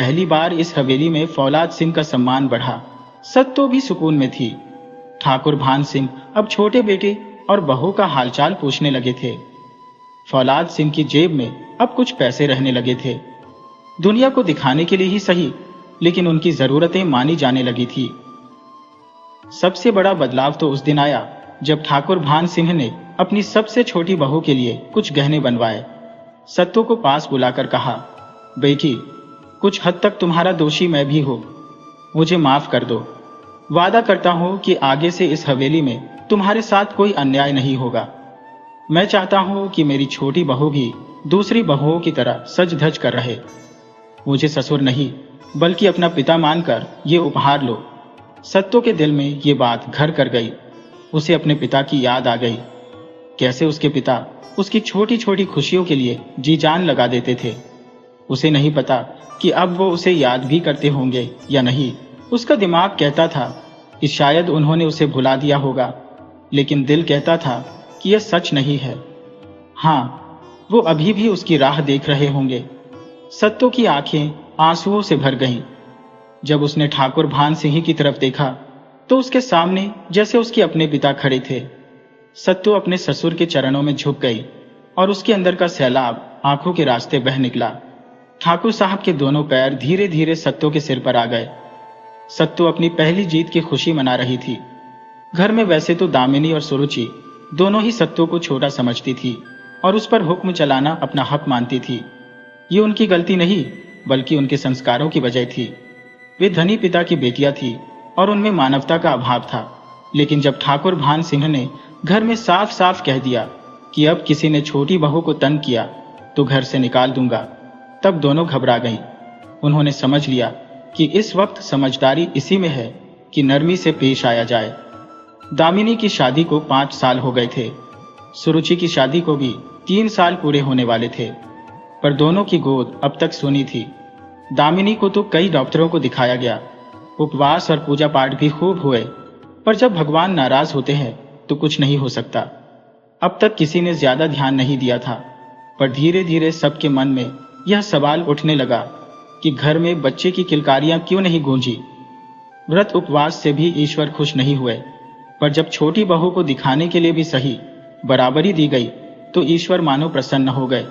पहली बार इस हवेली में फौलाद सिंह का सम्मान बढ़ा। सत्तो भी सुकून में थी। ठाकुर भान सिंह अब छोटे बेटे और बहू का हालचाल पूछने लगे थे। फौलाद सिंह की जेब में अब कुछ पैसे रहने लगे थे। दुनिया को दिखाने के लिए ही सही, लेकिन उनकी जरूरतें मानी जाने लगी थी। सबसे बड़ा बदलाव तो उस दिन आया जब ठाकुर भान सिंह ने अपनी सबसे छोटी बहू के लिए कुछ गहने बनवाए। सत्तो को पास बुलाकर कहा, बेटी, कुछ हद तक तुम्हारा दोषी मैं भी हूं, मुझे माफ कर दो। वादा करता हूं कि आगे से इस हवेली में तुम्हारे साथ कोई अन्याय नहीं होगा। मैं चाहता हूं कि मेरी छोटी बहू भी दूसरी बहुओं की तरह सज धज कर रहे। मुझे ससुर नहीं बल्कि अपना पिता मानकर ये उपहार लो। सत्तो के दिल में ये बात घर कर गई। उसे अपने पिता की याद आ गई। कैसे उसके पिता उसकी छोटी छोटी खुशियों के लिए जी जान लगा देते थे। उसे नहीं पता कि अब वो उसे याद भी करते होंगे या नहीं। उसका दिमाग कहता था कि शायद उन्होंने उसे भुला दिया होगा, लेकिन दिल कहता था कि यह सच नहीं है। हाँ, वो अभी भी उसकी राह देख रहे होंगे। सत्तो की आंखें आंसुओं से भर गईं। जब उसने ठाकुर भान सिंह की तरफ देखा तो उसके सामने जैसे उसके अपने पिता खड़े थे। सत्तो अपने ससुर के चरणों में झुक गई और उसके अंदर का सैलाब आंखों के रास्ते बह निकला। ठाकुर साहब के दोनों पैर धीरे धीरे सत्तो के सिर पर आ गए। सत्तो अपनी पहली जीत की खुशी मना रही थी। घर में वैसे तो दामिनी और सुरुचि दोनों ही सत्तो को छोटा समझती थी और उस पर हुक्म चलाना अपना हक मानती थी। ये उनकी गलती नहीं बल्कि उनके संस्कारों की वजह थी। वे धनी पिता की बेटियां थी और उनमें मानवता का अभाव था। लेकिन जब ठाकुर भान सिंह ने घर में साफ साफ कह दिया कि अब किसी ने छोटी बहू को तंग किया तो घर से निकाल दूंगा, तब दोनों घबरा गईं। उन्होंने समझ लिया कि इस वक्त समझदारी इसी में है कि नरमी से पेश आया जाए। दामिनी की शादी को 5 साल हो गए थे। सुरुचि की शादी को भी 3 साल पूरे होने वाले थे, पर दोनों की गोद अब तक सूनी थी। दामिनी को तो कई डॉक्टरों को दिखाया गया, उपवास और पूजा पाठ भी खूब हुए, पर जब भगवान नाराज होते हैं तो कुछ नहीं हो सकता। अब तक किसी ने ज्यादा ध्यान नहीं दिया था, पर धीरे धीरे सबके मन में यह सवाल उठने लगा कि घर में बच्चे की किलकारियां क्यों नहीं गूंजी। व्रत उपवास से भी ईश्वर खुश नहीं हुए, पर जब छोटी बहू को दिखाने के लिए भी सही बराबरी दी गई तो ईश्वर मानो प्रसन्न हो गए।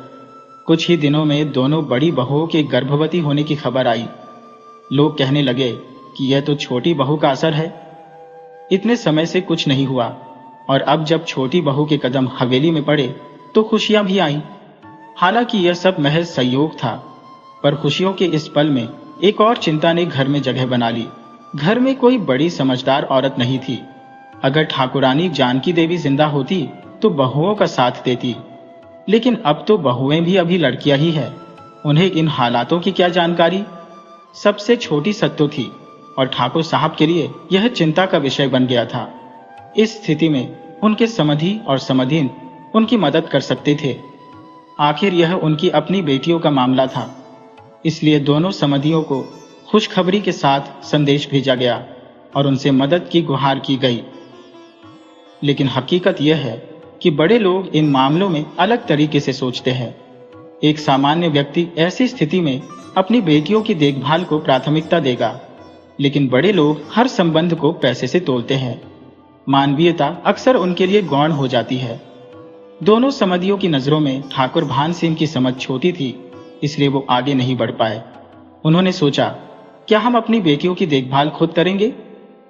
कुछ ही दिनों में दोनों बड़ी बहुओं के गर्भवती होने की खबर आई। लोग कहने लगे कि यह तो छोटी बहू का असर है। इतने समय से कुछ नहीं हुआ और अब जब छोटी बहू के कदम हवेली में पड़े तो खुशियां भी आईं। हालांकि यह सब महज संयोग था, पर खुशियों के इस पल में एक और चिंता ने घर में जगह बना ली। घर में कोई बड़ी समझदार औरत नहीं थी। अगर ठाकुरानी जानकी देवी जिंदा होती तो बहुओं का साथ देती, लेकिन अब तो बहुएं भी अभी लड़कियां ही हैं। उन्हें इन हालातों की क्या जानकारी। सबसे छोटी सत्तो थी और ठाकुर साहब के लिए यह चिंता का विषय बन गया था। इस स्थिति में उनके समधी और समधीन उनकी मदद कर सकते थे। आखिर यह उनकी अपनी बेटियों का मामला था, इसलिए दोनों समधियों को खुशखबरी के साथ संदेश भेजा गया और उनसे मदद की गुहार की गई। लेकिन हकीकत यह है कि बड़े लोग इन मामलों में अलग तरीके से सोचते हैं। एक सामान्य व्यक्ति ऐसी स्थिति में अपनी बेटियों की देखभाल को प्राथमिकता देगा, लेकिन बड़े लोग हर संबंध को पैसे से तोलते हैं। मानवीयता अक्सर उनके लिए गौण हो जाती है। दोनों समधियों की नजरों में ठाकुर भान सिंह की समझ छोटी थी, इसलिए वो आगे नहीं बढ़ पाए। उन्होंने सोचा, क्या हम अपनी बेटियों की देखभाल खुद करेंगे?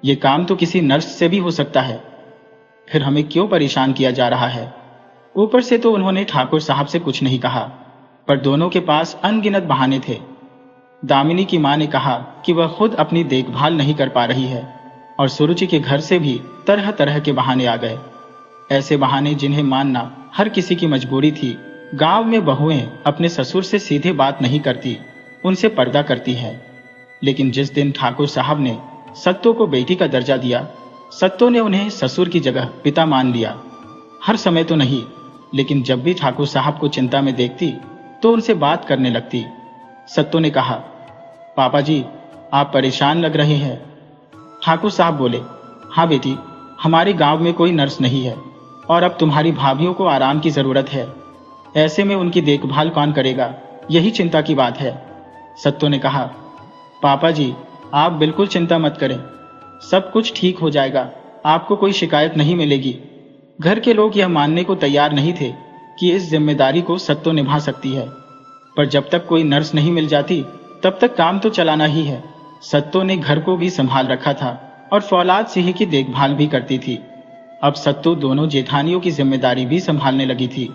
ये काम तो किसी नर्स से भी हो सकता है। फिर हमें क्यों परेशान किया जा रहा है? ऊपर से तो उन्होंने ठाकुर साहब से कुछ नहीं कहा, पर दोनों के पास अनगिनत बहाने थे। दामिनी की मां ने कहा कि वह खुद अपनी देखभाल नहीं कर पा रही है और सुरुचि के घर से भी तरह तरह के बहाने आ गए। ऐसे बहाने जिन्हें मानना हर किसी की मजबूरी थी। गांव में बहुएं अपने ससुर से सीधे बात नहीं करती, उनसे पर्दा करती है। लेकिन जिस दिन ठाकुर साहब ने सत्तो को बेटी का दर्जा दिया, सत्तो ने उन्हें ससुर की जगह पिता मान लिया। हर समय तो नहीं, लेकिन जब भी ठाकुर साहब को चिंता में देखती तो उनसे बात करने लगती। सत्तो ने कहा, पापा जी, आप परेशान लग रहे हैं। ठाकुर साहब बोले, हाँ बेटी, हमारे गांव में कोई नर्स नहीं है और अब तुम्हारी भाभियों को आराम की जरूरत है। ऐसे में उनकी देखभाल कौन करेगा, यही चिंता की बात है। सत्तो ने कहा, पापा जी, आप बिल्कुल चिंता मत करें, सब कुछ ठीक हो जाएगा, आपको कोई शिकायत नहीं मिलेगी। घर के लोग यह मानने को तैयार नहीं थे कि इस जिम्मेदारी को सत्तो निभा सकती है, पर जब तक कोई नर्स नहीं मिल जाती तब तक काम तो चलाना ही है। सत्तो ने घर को भी संभाल रखा था और फौलाद सिंह की देखभाल भी करती थी। अब सत्तो दोनों जेठानियों की जिम्मेदारी भी संभालने लगी थी।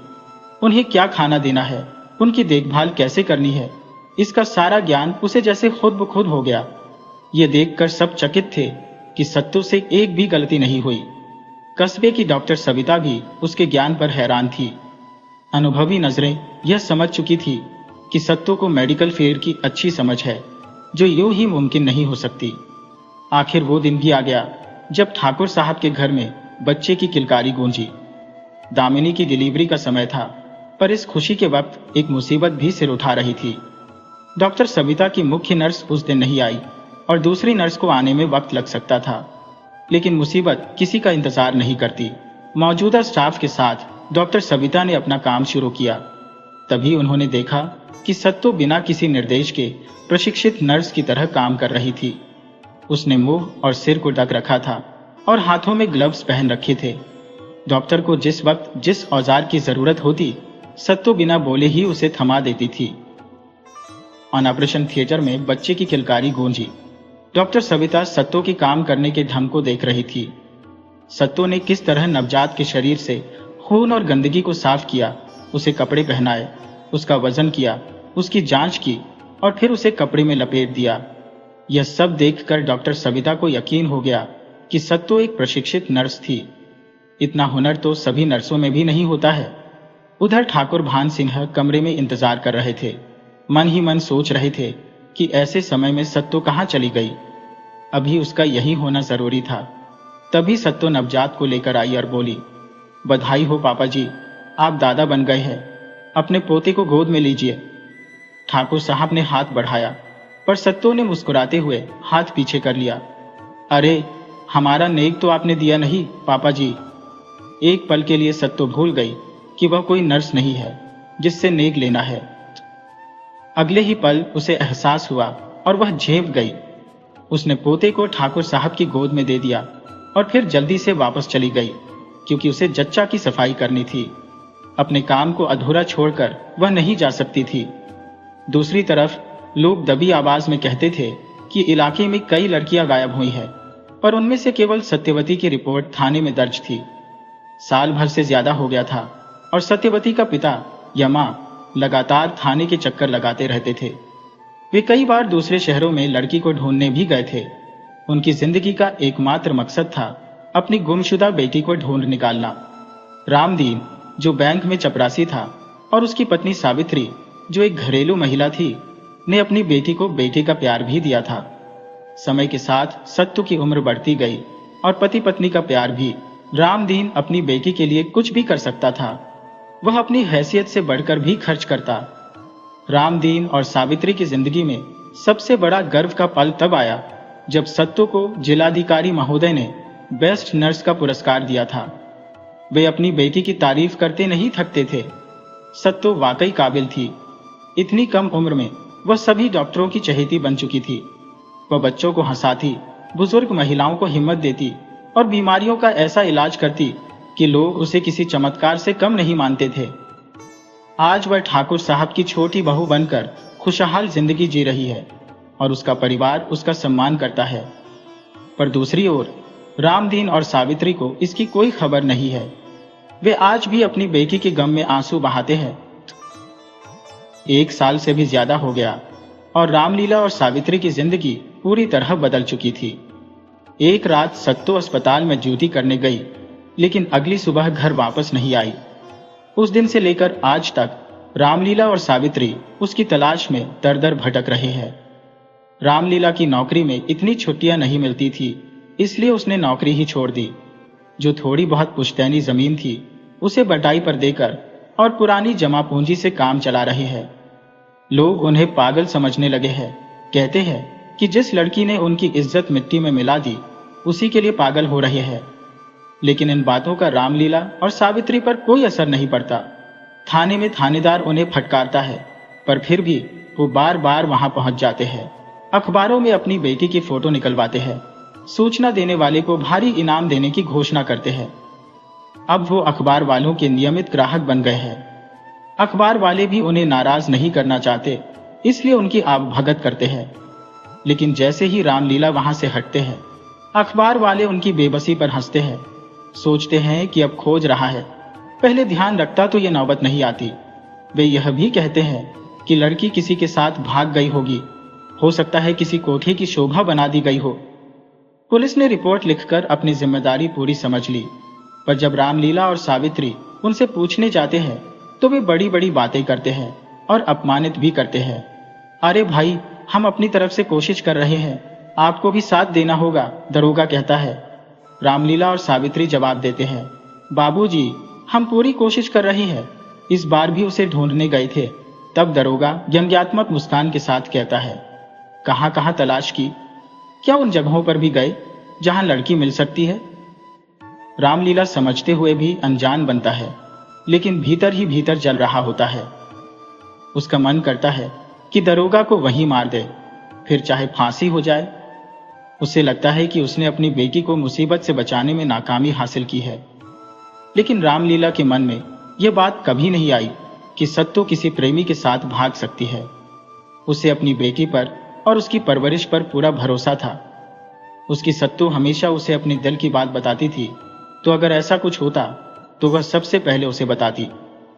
उन्हें क्या खाना देना है, उनकी देखभाल कैसे करनी है, इसका सारा ज्ञान उसे जैसे खुद ब खुद हो गया। ये देखकर सब चकित थे कि सत्तो से एक भी गलती नहीं हुई। कस्बे की डॉक्टर सविता भी उसके ज्ञान पर हैरान थी। अनुभवी नजरें यह समझ चुकी थी कि सत्तो को मेडिकल फील्ड की अच्छी समझ है, जो यूं ही मुमकिन नहीं हो सकती। आखिर वो दिन भी आ गया जब ठाकुर साहब के घर में बच्चे की किलकारी गूंजी। दामिनी की डिलीवरी का समय था, पर इस खुशी के वक्त एक मुसीबत भी सिर उठा रही थी। डॉक्टर सविता की मुख्य नर्स उस दिन नहीं आई और दूसरी नर्स को आने में वक्त लग सकता था, लेकिन मुसीबत किसी का इंतजार नहीं करती। मौजूदा स्टाफ के साथ डॉक्टर सविता ने अपना काम शुरू किया। तभी उन्होंने देखा कि सत्तो बिना किसी निर्देश के प्रशिक्षित नर्स की तरह काम कर रही थी। उसने मुंह और सिर को ढक रखा था और हाथों में ग्लव्स पहन रखे थे। डॉक्टर को जिस वक्त जिस औजार की जरूरत होती, सत्तो बिना बोले ही उसे थमा देती थी। ऑपरेशन थिएटर में बच्चे की किलकारी गूंजी। डॉक्टर सविता सत्तो के काम करने के ढंग को देख रही थी। सत्तो ने किस तरह नवजात के शरीर से खून और गंदगी को साफ किया, उसे कपड़े पहनाए, उसका वजन किया, उसकी जांच की और फिर उसे कपड़े में लपेट दिया। यह सब देखकर डॉक्टर सविता को यकीन हो गया कि सत्तो एक प्रशिक्षित नर्स थी। इतना हुनर तो सभी नर्सों में भी नहीं होता है। उधर ठाकुर भान सिंह कमरे में इंतजार कर रहे थे। मन ही मन सोच रहे थे कि ऐसे समय में सत्तो कहाँ चली गई। अभी उसका यही होना जरूरी था। तभी सत्तो नवजात को लेकर आई और बोली, बधाई हो पापा जी, आप दादा बन गए हैं, अपने पोते को गोद में लीजिए। ठाकुर साहब ने हाथ बढ़ाया, पर सत्तो ने मुस्कुराते हुए हाथ पीछे कर लिया। अरे, हमारा नेक तो आपने दिया नहीं पापा जी। एक पल के लिए सत्तो भूल गई कि वह कोई नर्स नहीं है जिससे नेक लेना है। अगले ही पल उसे एहसास हुआ और वह झेप गई। उसने पोते को ठाकुर साहब की गोद में दे दिया और फिर जल्दी से वापस चली गई, क्योंकि उसे जच्चा की सफाई करनी थी। अपने काम को अधूरा छोड़कर वह नहीं जा सकती थी। दूसरी तरफ लोग दबी आवाज में कहते थे कि इलाके में कई लड़कियां गायब हुई हैं, पर उनमें से केवल सत्यवती की रिपोर्ट थाने में दर्ज थी। साल भर से ज्यादा हो गया था और सत्यवती का पिता यमा लगातार थाने के चक्कर लगाते रहते थे। वे कई बार दूसरे शहरों में लड़की को ढूंढने भी गए थे। उनकी जिंदगी का एकमात्र मकसद था अपनी गुमशुदा बेटी को ढूंढ निकालना। रामदीन, जो बैंक में चपरासी था, और उसकी पत्नी सावित्री, जो एक घरेलू महिला थी, ने अपनी बेटी को बेटे का प्यार भी दिया था। समय के साथ सत्तू की उम्र बढ़ती गई और पति पत्नी का प्यार भी। रामदीन अपनी बेटी के लिए कुछ भी कर सकता था। वह अपनी हैसियत से बढ़कर भी खर्च करता। रामदीन और सावित्री की जिंदगी में सबसे बड़ा गर्व का पल तब आया जब सत्तू को जिलाधिकारी महोदय ने बेस्ट नर्स का पुरस्कार दिया था। वे अपनी बेटी की तारीफ करते नहीं थकते थे। सत्तू वाकई काबिल थी। इतनी कम उम्र में वह सभी डॉक्टरों की चहेती बन चुकी थी। वह बच्चों को हंसाती, बुजुर्ग महिलाओं को हिम्मत देती और बीमारियों का ऐसा इलाज करती कि लोग उसे किसी चमत्कार से कम नहीं मानते थे। आज वह ठाकुर साहब की छोटी बहू बनकर खुशहाल जिंदगी जी रही है और उसका परिवार उसका सम्मान करता है। पर दूसरी ओर रामदीन और सावित्री को इसकी कोई खबर नहीं है। वे आज भी अपनी बेटी के गम में आंसू बहाते हैं। 1 साल से भी ज्यादा हो गया और रामलीला और सावित्री की जिंदगी पूरी तरह बदल चुकी थी। एक रात सत्तो अस्पताल में ड्यूटी करने गई, लेकिन अगली सुबह घर वापस नहीं आई। उस दिन से लेकर आज तक रामलीला और सावित्री उसकी तलाश में दर दर भटक रहे हैं। रामलीला की नौकरी में इतनी छुट्टियां नहीं मिलती थी, इसलिए उसने नौकरी ही छोड़ दी। जो थोड़ी बहुत पुश्तैनी जमीन थी उसे बटाई पर देकर और पुरानी जमा पूंजी से काम चला रहे हैं। लोग उन्हें पागल समझने लगे हैं। कहते हैं कि जिस लड़की ने उनकी इज्जत मिट्टी में मिला दी उसी के लिए पागल हो रहे हैं। लेकिन इन बातों का रामलीला और सावित्री पर कोई असर नहीं पड़ता। थाने में थानेदार उन्हें फटकारता है, पर फिर भी वो बार बार वहां पहुंच जाते हैं। अखबारों में अपनी बेटी की फोटो निकलवाते हैं, सूचना देने वाले को भारी इनाम देने की घोषणा करते हैं। अब वो अखबार वालों के नियमित ग्राहक बन गए हैं। अखबार वाले भी उन्हें नाराज नहीं करना चाहते, इसलिए उनकी आवभगत करते हैं। लेकिन जैसे ही रामलीला वहां से हटते हैं, अखबार वाले उनकी बेबसी पर हंसते हैं। सोचते हैं कि अब खोज रहा है, पहले ध्यान रखता तो ये नौबत नहीं आती। वे यह भी कहते हैं कि लड़की किसी के साथ भाग गई होगी, हो सकता है किसी कोठे की शोभा बना दी गई हो। पुलिस ने रिपोर्ट लिखकर अपनी जिम्मेदारी पूरी समझ ली, पर जब रामलीला और सावित्री उनसे पूछने जाते हैं तो वे बड़ी बड़ी बातें करते हैं और अपमानित भी करते हैं। अरे भाई, हम अपनी तरफ से कोशिश कर रहे हैं, आपको भी साथ देना होगा, दरोगा कहता है। रामलीला और सावित्री जवाब देते हैं, बाबूजी, हम पूरी कोशिश कर रहे हैं, इस बार भी उसे ढूंढने गए थे। तब दरोगा व्यंग्यात्मक मुस्कान के साथ कहता है, कहां कहां तलाश की? क्या उन जगहों पर भी गए जहां लड़की मिल सकती है? रामलीला समझते हुए भी अनजान बनता है, लेकिन भीतर ही भीतर जल रहा होता है। उसका मन करता है कि दरोगा को वहीं मार दे, फिर चाहे फांसी हो जाए। उसे लगता है कि उसने अपनी बेटी को मुसीबत से बचाने में नाकामी हासिल की है। लेकिन रामलीला के मन में यह बात कभी नहीं आई कि सत्तू किसी प्रेमी के साथ भाग सकती है। उसे अपनी बेटी पर और उसकी परवरिश पर पूरा भरोसा था। उसकी सत्तू हमेशा उसे अपने दिल की बात बताती थी, तो अगर ऐसा कुछ होता तो वह सबसे पहले उसे बताती।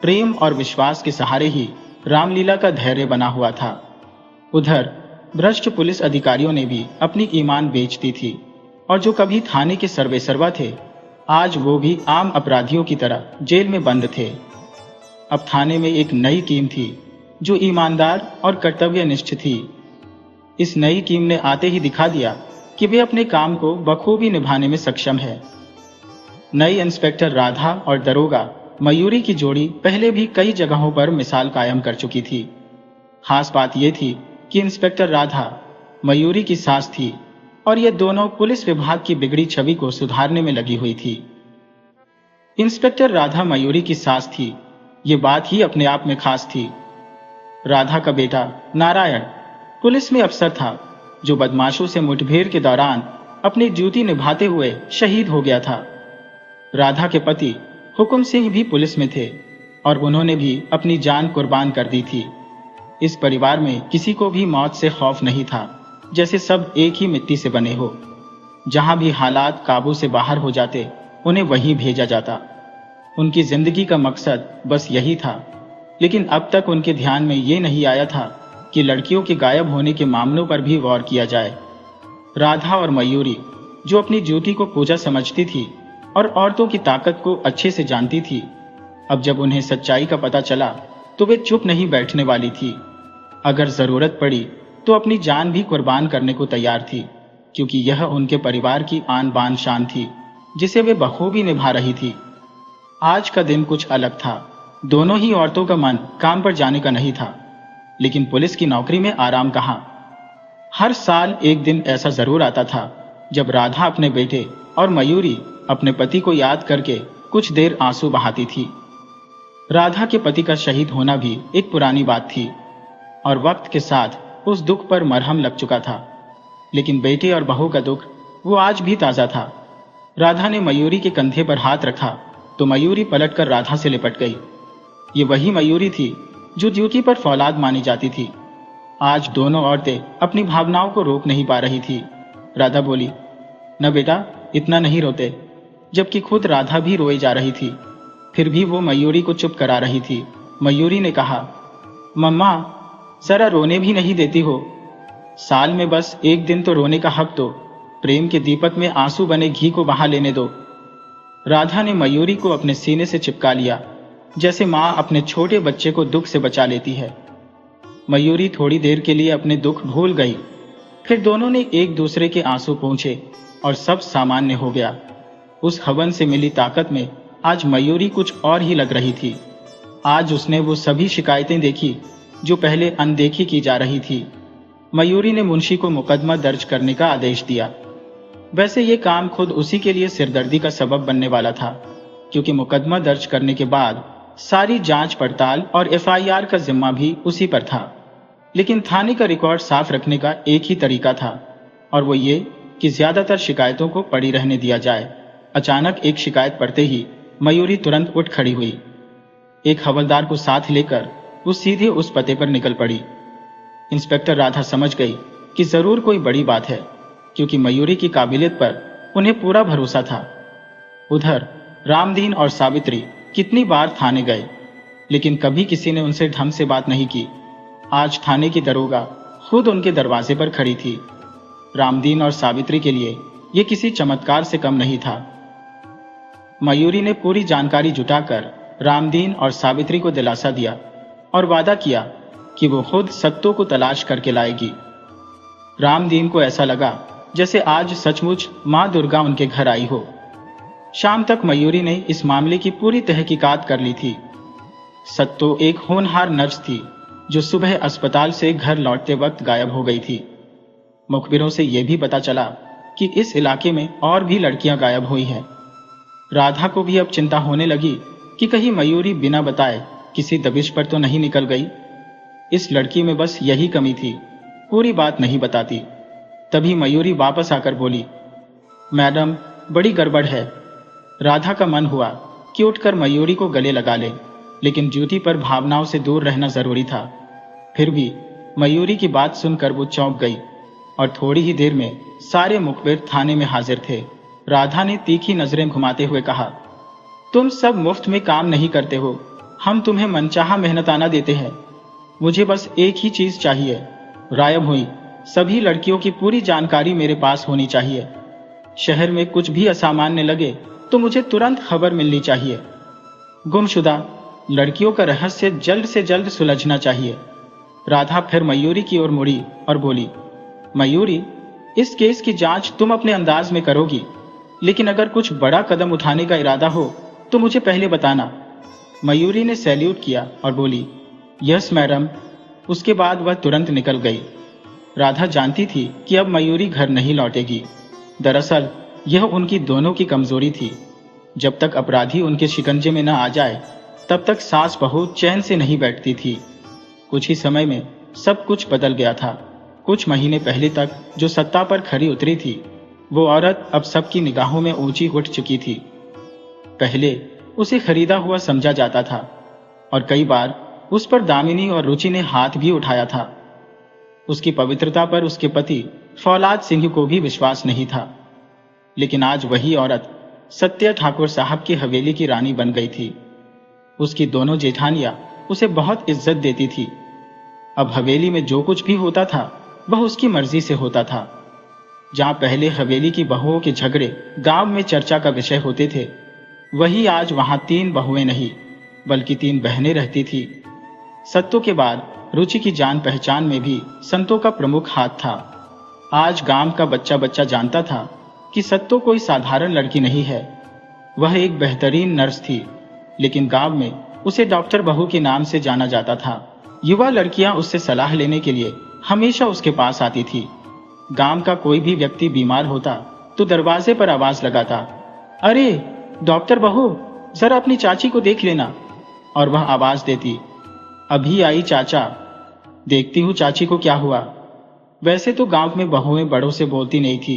प्रेम और विश्वास के सहारे ही रामलीला का धैर्य बना हुआ था। उधर भ्रष्ट पुलिस अधिकारियों ने भी अपनी ईमान बेच दी थी, और जो कभी थाने के सर्वेसर्वा थे, आज वो भी आम अपराधियों की तरह जेल में बंद थे। अब थाने में एक नई टीम थी जो ईमानदार और कर्तव्यनिष्ठ थी। इस नई टीम ने आते ही दिखा दिया कि वे अपने काम को बखूबी निभाने में सक्षम है। नई इंस्पेक्टर राधा और दरोगा मयूरी की जोड़ी पहले भी कई जगहों पर मिसाल कायम कर चुकी थी। खास बात यह थी कि इंस्पेक्टर राधा मयूरी की सास थी, और ये दोनों पुलिस विभाग की बिगड़ी छवि को सुधारने में लगी हुई थी। इंस्पेक्टर राधा मयूरी की सास थी, ये बात ही अपने आप में खास थी। राधा का बेटा नारायण पुलिस में अफसर था, जो बदमाशों से मुठभेड़ के दौरान अपनी ड्यूटी निभाते हुए शहीद हो गया था। राधा के पति हुकुम सिंह भी पुलिस में थे, और उन्होंने भी अपनी जान कुर्बान कर दी थी। इस परिवार में किसी को भी मौत से खौफ नहीं था, जैसे सब एक ही मिट्टी से बने हो। जहां भी हालात काबू से बाहर हो जाते, उन्हें वहीं भेजा जाता। उनकी जिंदगी का मकसद बस यही था। लेकिन अब तक उनके ध्यान में ये नहीं आया था कि लड़कियों के गायब होने के मामलों पर भी गौर किया जाए। राधा और मयूरी, जो अपनी ड्यूटी को पूजा समझती थी और औरतों की ताकत को अच्छे से जानती थी, अब जब उन्हें सच्चाई का पता चला तो वे चुप नहीं बैठने वाली थी। अगर जरूरत पड़ी तो अपनी जान भी कुर्बान करने को तैयार थी, क्योंकि यह उनके परिवार की आन बान शान थी, जिसे वे बखूबी निभा रही थी। आज का दिन कुछ अलग था। दोनों ही औरतों का मन काम पर जाने का नहीं था, लेकिन पुलिस की नौकरी में आराम कहाँ। हर साल एक दिन ऐसा जरूर आता था जब राधा अपने बेटे और मयूरी अपने पति को याद करके कुछ देर आंसू बहाती थी। राधा के पति का शहीद होना भी एक पुरानी बात थी, और वक्त के साथ उस दुख पर मरहम लग चुका था। लेकिन बेटे और बहू का दुख वो आज भी ताजा था। राधा ने मयूरी के कंधे पर हाथ रखा तो मयूरी पलटकर राधा से लिपट गई। ये वही मयूरी थी जो ड्यूटी पर फौलाद मानी जाती थी। आज दोनों औरतें अपनी भावनाओं को रोक नहीं पा रही थी। राधा बोली, न बेटा, इतना नहीं रोते, जबकि खुद राधा भी रोई जा रही थी। फिर भी वो मयूरी को चुप करा रही थी। मयूरी ने कहा, मम्मा, जरा रोने भी नहीं देती हो? साल में बस एक दिन तो रोने का हक दो। प्रेम के दीपक में आंसू बने घी को बहा लेने दो। राधा ने मयूरी को अपने सीने से चिपका लिया, जैसे माँ अपने छोटे बच्चे को दुख से बचा लेती है। मयूरी थोड़ी देर के लिए अपने दुख भूल गई। फिर दोनों ने एक दूसरे के आंसू पोंछे और सब सामान्य हो गया। उस हवन से मिली ताकत में आज मयूरी कुछ और ही लग रही थी। आज उसने वो सभी शिकायतें देखी जो पहले अनदेखी की जा रही थी। मयूरी ने मुंशी को मुकदमा दर्ज करने का आदेश दिया। वैसे ये काम खुद उसी के लिए सिरदर्दी का सबब बनने वाला था, क्योंकि मुकदमा दर्ज करने के बाद सारी जांच पड़ताल और एफआईआर का जिम्मा भी उसी पर था। लेकिन थाने का रिकॉर्ड साफ रखने का एक ही तरीका था, और वो ये कि ज्यादातर शिकायतों को पड़ी रहने दिया जाए। अचानक एक शिकायत पढ़ते ही मयूरी तुरंत उठ खड़ी हुई। एक हवलदार को साथ लेकर वो सीधे उस पते पर निकल पड़ी। इंस्पेक्टर राधा समझ गई कि जरूर कोई बड़ी बात है, क्योंकि मयूरी की काबिलियत पर उन्हें पूरा भरोसा था। उधर रामदीन और सावित्री कितनी बार थाने गए, लेकिन कभी किसी ने उनसे ढंग से बात नहीं की। आज थाने की दरोगा खुद उनके दरवाजे पर खड़ी थी। रामदीन और सावित्री के लिए यह किसी चमत्कार से कम नहीं था। मयूरी ने पूरी जानकारी जुटाकर रामदीन और सावित्री को दिलासा दिया और वादा किया कि वो खुद सत्तू को तलाश करके लाएगी। रामदीन को ऐसा लगा जैसे आज सचमुच मां दुर्गा उनके घर आई हो। शाम तक मयूरी ने इस मामले की पूरी तहकीकात कर ली थी। सत्तू एक होनहार नर्स थी जो सुबह अस्पताल से घर लौटते वक्त गायब हो गई थी। मुखबिरों से यह भी पता चला कि इस इलाके में और भी लड़कियां गायब हुई हैं। राधा को भी अब चिंता होने लगी कि कहीं मयूरी बिना बताए किसी दबिश पर तो नहीं निकल गई। इस लड़की में बस यही कमी थी, पूरी बात नहीं बताती। तभी मयूरी वापस आकर बोली, मैडम, बड़ी गड़बड़ है। राधा का मन हुआ कि उठकर मयूरी को गले लगा ले, लेकिन ड्यूटी पर भावनाओं से दूर रहना जरूरी था। फिर भी मयूरी की बात सुनकर वो चौंक गई और थोड़ी ही देर में सारे मुखबिर थाने में हाजिर थे। राधा ने तीखी नजरें घुमाते हुए कहा, तुम सब मुफ्त में काम नहीं करते हो, हम तुम्हें मनचाहा मेहनताना देते हैं। मुझे बस एक ही चीज चाहिए, गायब हुई सभी लड़कियों की पूरी जानकारी मेरे पास होनी चाहिए। शहर में कुछ भी असामान्य लगे तो मुझे तुरंत खबर मिलनी चाहिए। गुमशुदा लड़कियों का रहस्य जल्द से जल्द सुलझना चाहिए। राधा फिर मयूरी की ओर मुड़ी और बोली, मयूरी, इस केस की जांच तुम अपने अंदाज में करोगी, लेकिन अगर कुछ बड़ा कदम उठाने का इरादा हो तो मुझे पहले बताना। मयूरी ने सैल्यूट किया और बोली, यस मैडम। उसके बाद वह तुरंत निकल गई। राधा जानती थी कि अब मयूरी घर नहीं लौटेगी। दरअसल यह उनकी दोनों की कमजोरी थी। जब तक अपराधी उनके शिकंजे में न आ जाए तब तक सास बहू चैन से नहीं बैठती थी। कुछ ही समय में सब कुछ बदल गया था। कुछ महीने पहले तक जो सत्ता पर खरी उतरी थी, वो औरत अब सबकी निगाहों में ऊंची उठ चुकी थी। पहले उसे खरीदा हुआ समझा जाता था और कई बार उस पर दामिनी और रुचि ने हाथ भी उठाया था। उसकी पवित्रता पर उसके पति फौलाद सिंह को भी विश्वास नहीं था। लेकिन आज वही औरत सत्य ठाकुर साहब की हवेली की रानी बन गई थी। उसकी दोनों जेठानियां उसे बहुत इज्जत देती थी। अब हवेली में जो कुछ भी होता था वह उसकी मर्जी से होता था। जहां पहले हवेली की बहुओं के झगड़े गांव में चर्चा का विषय होते थे, वही आज वहां 3 बहुएं नहीं बल्कि 3 बहनें रहती थी। सत्तू के बाद रुचि की जान पहचान में भी संतों का प्रमुख हाथ था। आज गांव का बच्चा बच्चा जानता था कि सत्तू कोई साधारण लड़की नहीं है। वह एक बेहतरीन नर्स थी, लेकिन गांव में उसे डॉक्टर बहू के नाम से जाना जाता था। युवा लड़कियां उससे सलाह लेने के लिए हमेशा उसके पास आती थी। गांव का कोई भी व्यक्ति बीमार होता तो दरवाजे पर आवाज लगाता, अरे डॉक्टर बहू, जरा अपनी चाची को देख लेना। और वह आवाज देती, अभी आई चाचा। देखती हूँ चाची को क्या हुआ। वैसे तो गांव में बहुएं बड़ों से बोलती नहीं थी,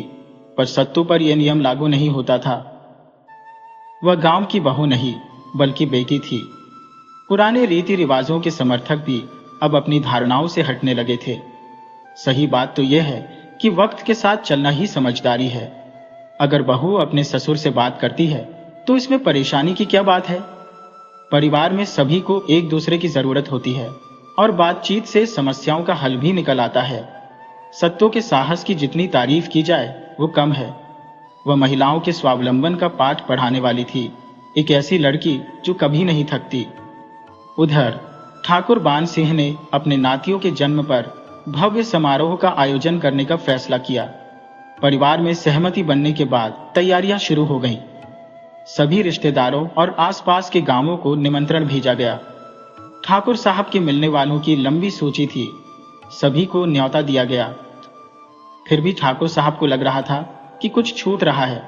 पर सत्तू पर यह नियम लागू नहीं होता था। वह गांव की बहू नहीं बल्कि बेटी थी। पुराने रीति रिवाजों के समर्थक भी अब अपनी धारणाओं से हटने लगे थे। सही बात तो यह है कि वक्त के साथ चलना ही समझदारी है। अगर बहू अपने ससुर से बात करती है तो इसमें परेशानी की क्या बात है। परिवार में सभी को एक दूसरे की जरूरत होती है और बातचीत से समस्याओं का हल भी निकल आता है। सत्तू के साहस की जितनी तारीफ की जाए वो कम है। वह महिलाओं के स्वावलंबन का पाठ पढ़ाने वाली थी, एक ऐसी लड़की जो कभी नहीं थकती। उधर ठाकुर बान सिंह ने अपने नातियों के जन्म पर भव्य समारोह का आयोजन करने का फैसला किया। परिवार में सहमति बनने के बाद तैयारियां शुरू हो गईं। सभी रिश्तेदारों और आसपास के गांवों को निमंत्रण भेजा गया। ठाकुर साहब के मिलने वालों की लंबी सूची थी। सभी को न्योता दिया गया। फिर भी ठाकुर साहब को लग रहा था कि कुछ छूट रहा है।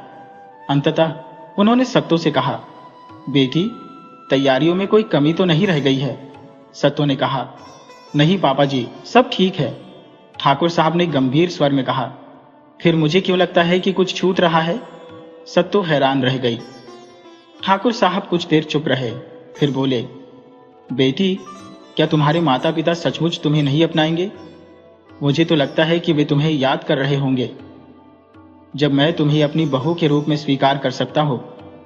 अंततः उन्होंने सत्तू से कहा, बेटी, तैयारियों में कोई कमी तो नहीं रह गई है। सत्तू ने कहा, नहीं पापा जी, सब ठीक है, ठाकुर साहब ने गंभीर स्वर में कहा। फिर मुझे क्यों लगता है कि कुछ छूट रहा है? सत्तू हैरान रह गई। ठाकुर साहब कुछ देर चुप रहे, फिर बोले, बेटी, क्या तुम्हारे माता पिता सचमुच तुम्हें नहीं अपनाएंगे? मुझे तो लगता है कि वे तुम्हें याद कर रहे होंगे। जब मैं तुम्हें अपनी बहू के रूप में स्वीकार कर सकता हूं,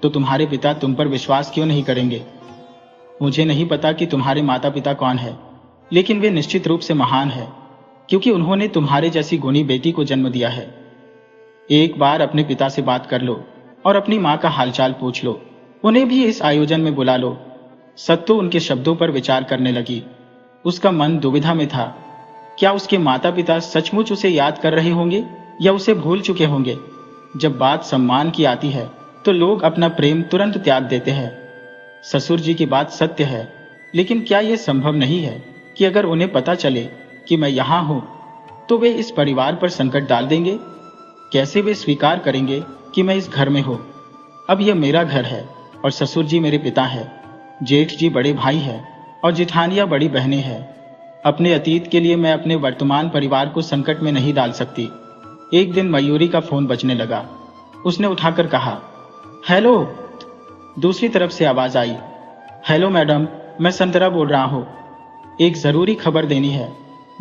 तो तुम्हारे पिता तुम पर विश्वास क्यों नहीं करेंगे? मुझे नहीं पता कि तुम्हारे माता पिता कौन है, लेकिन वे निश्चित रूप से महान है, क्योंकि उन्होंने तुम्हारे जैसी गुणी बेटी को जन्म दिया है। एक बार अपने पिता से बात कर लो और अपनी मां का हालचाल पूछ लो। उन्हें भी इस आयोजन में बुला लो। सत्तू उनके शब्दों पर विचार करने लगी। उसका मन दुविधा में था। क्या उसके माता पिता सचमुच उसे याद कर रहे होंगे या उसे भूल चुके होंगे? जब बात सम्मान की आती है तो लोग अपना प्रेम तुरंत त्याग देते हैं। ससुर जी की बात सत्य है, लेकिन क्या यह संभव नहीं है कि अगर उन्हें पता चले कि मैं यहां हूं तो वे इस परिवार पर संकट डाल देंगे? कैसे वे स्वीकार करेंगे कि मैं इस घर में हूं? अब यह मेरा घर है और ससुर जी मेरे पिता है, जेठ जी बड़े भाई है और जिठानियां बड़ी बहनें हैं। अपने अतीत के लिए मैं अपने वर्तमान परिवार को संकट में नहीं डाल सकती। एक दिन मयूरी का फोन बजने लगा। उसने उठाकर कहा, हेलो। दूसरी तरफ से आवाज आई, हेलो मैडम, मैं संतरा बोल रहा हूं। एक जरूरी खबर देनी है।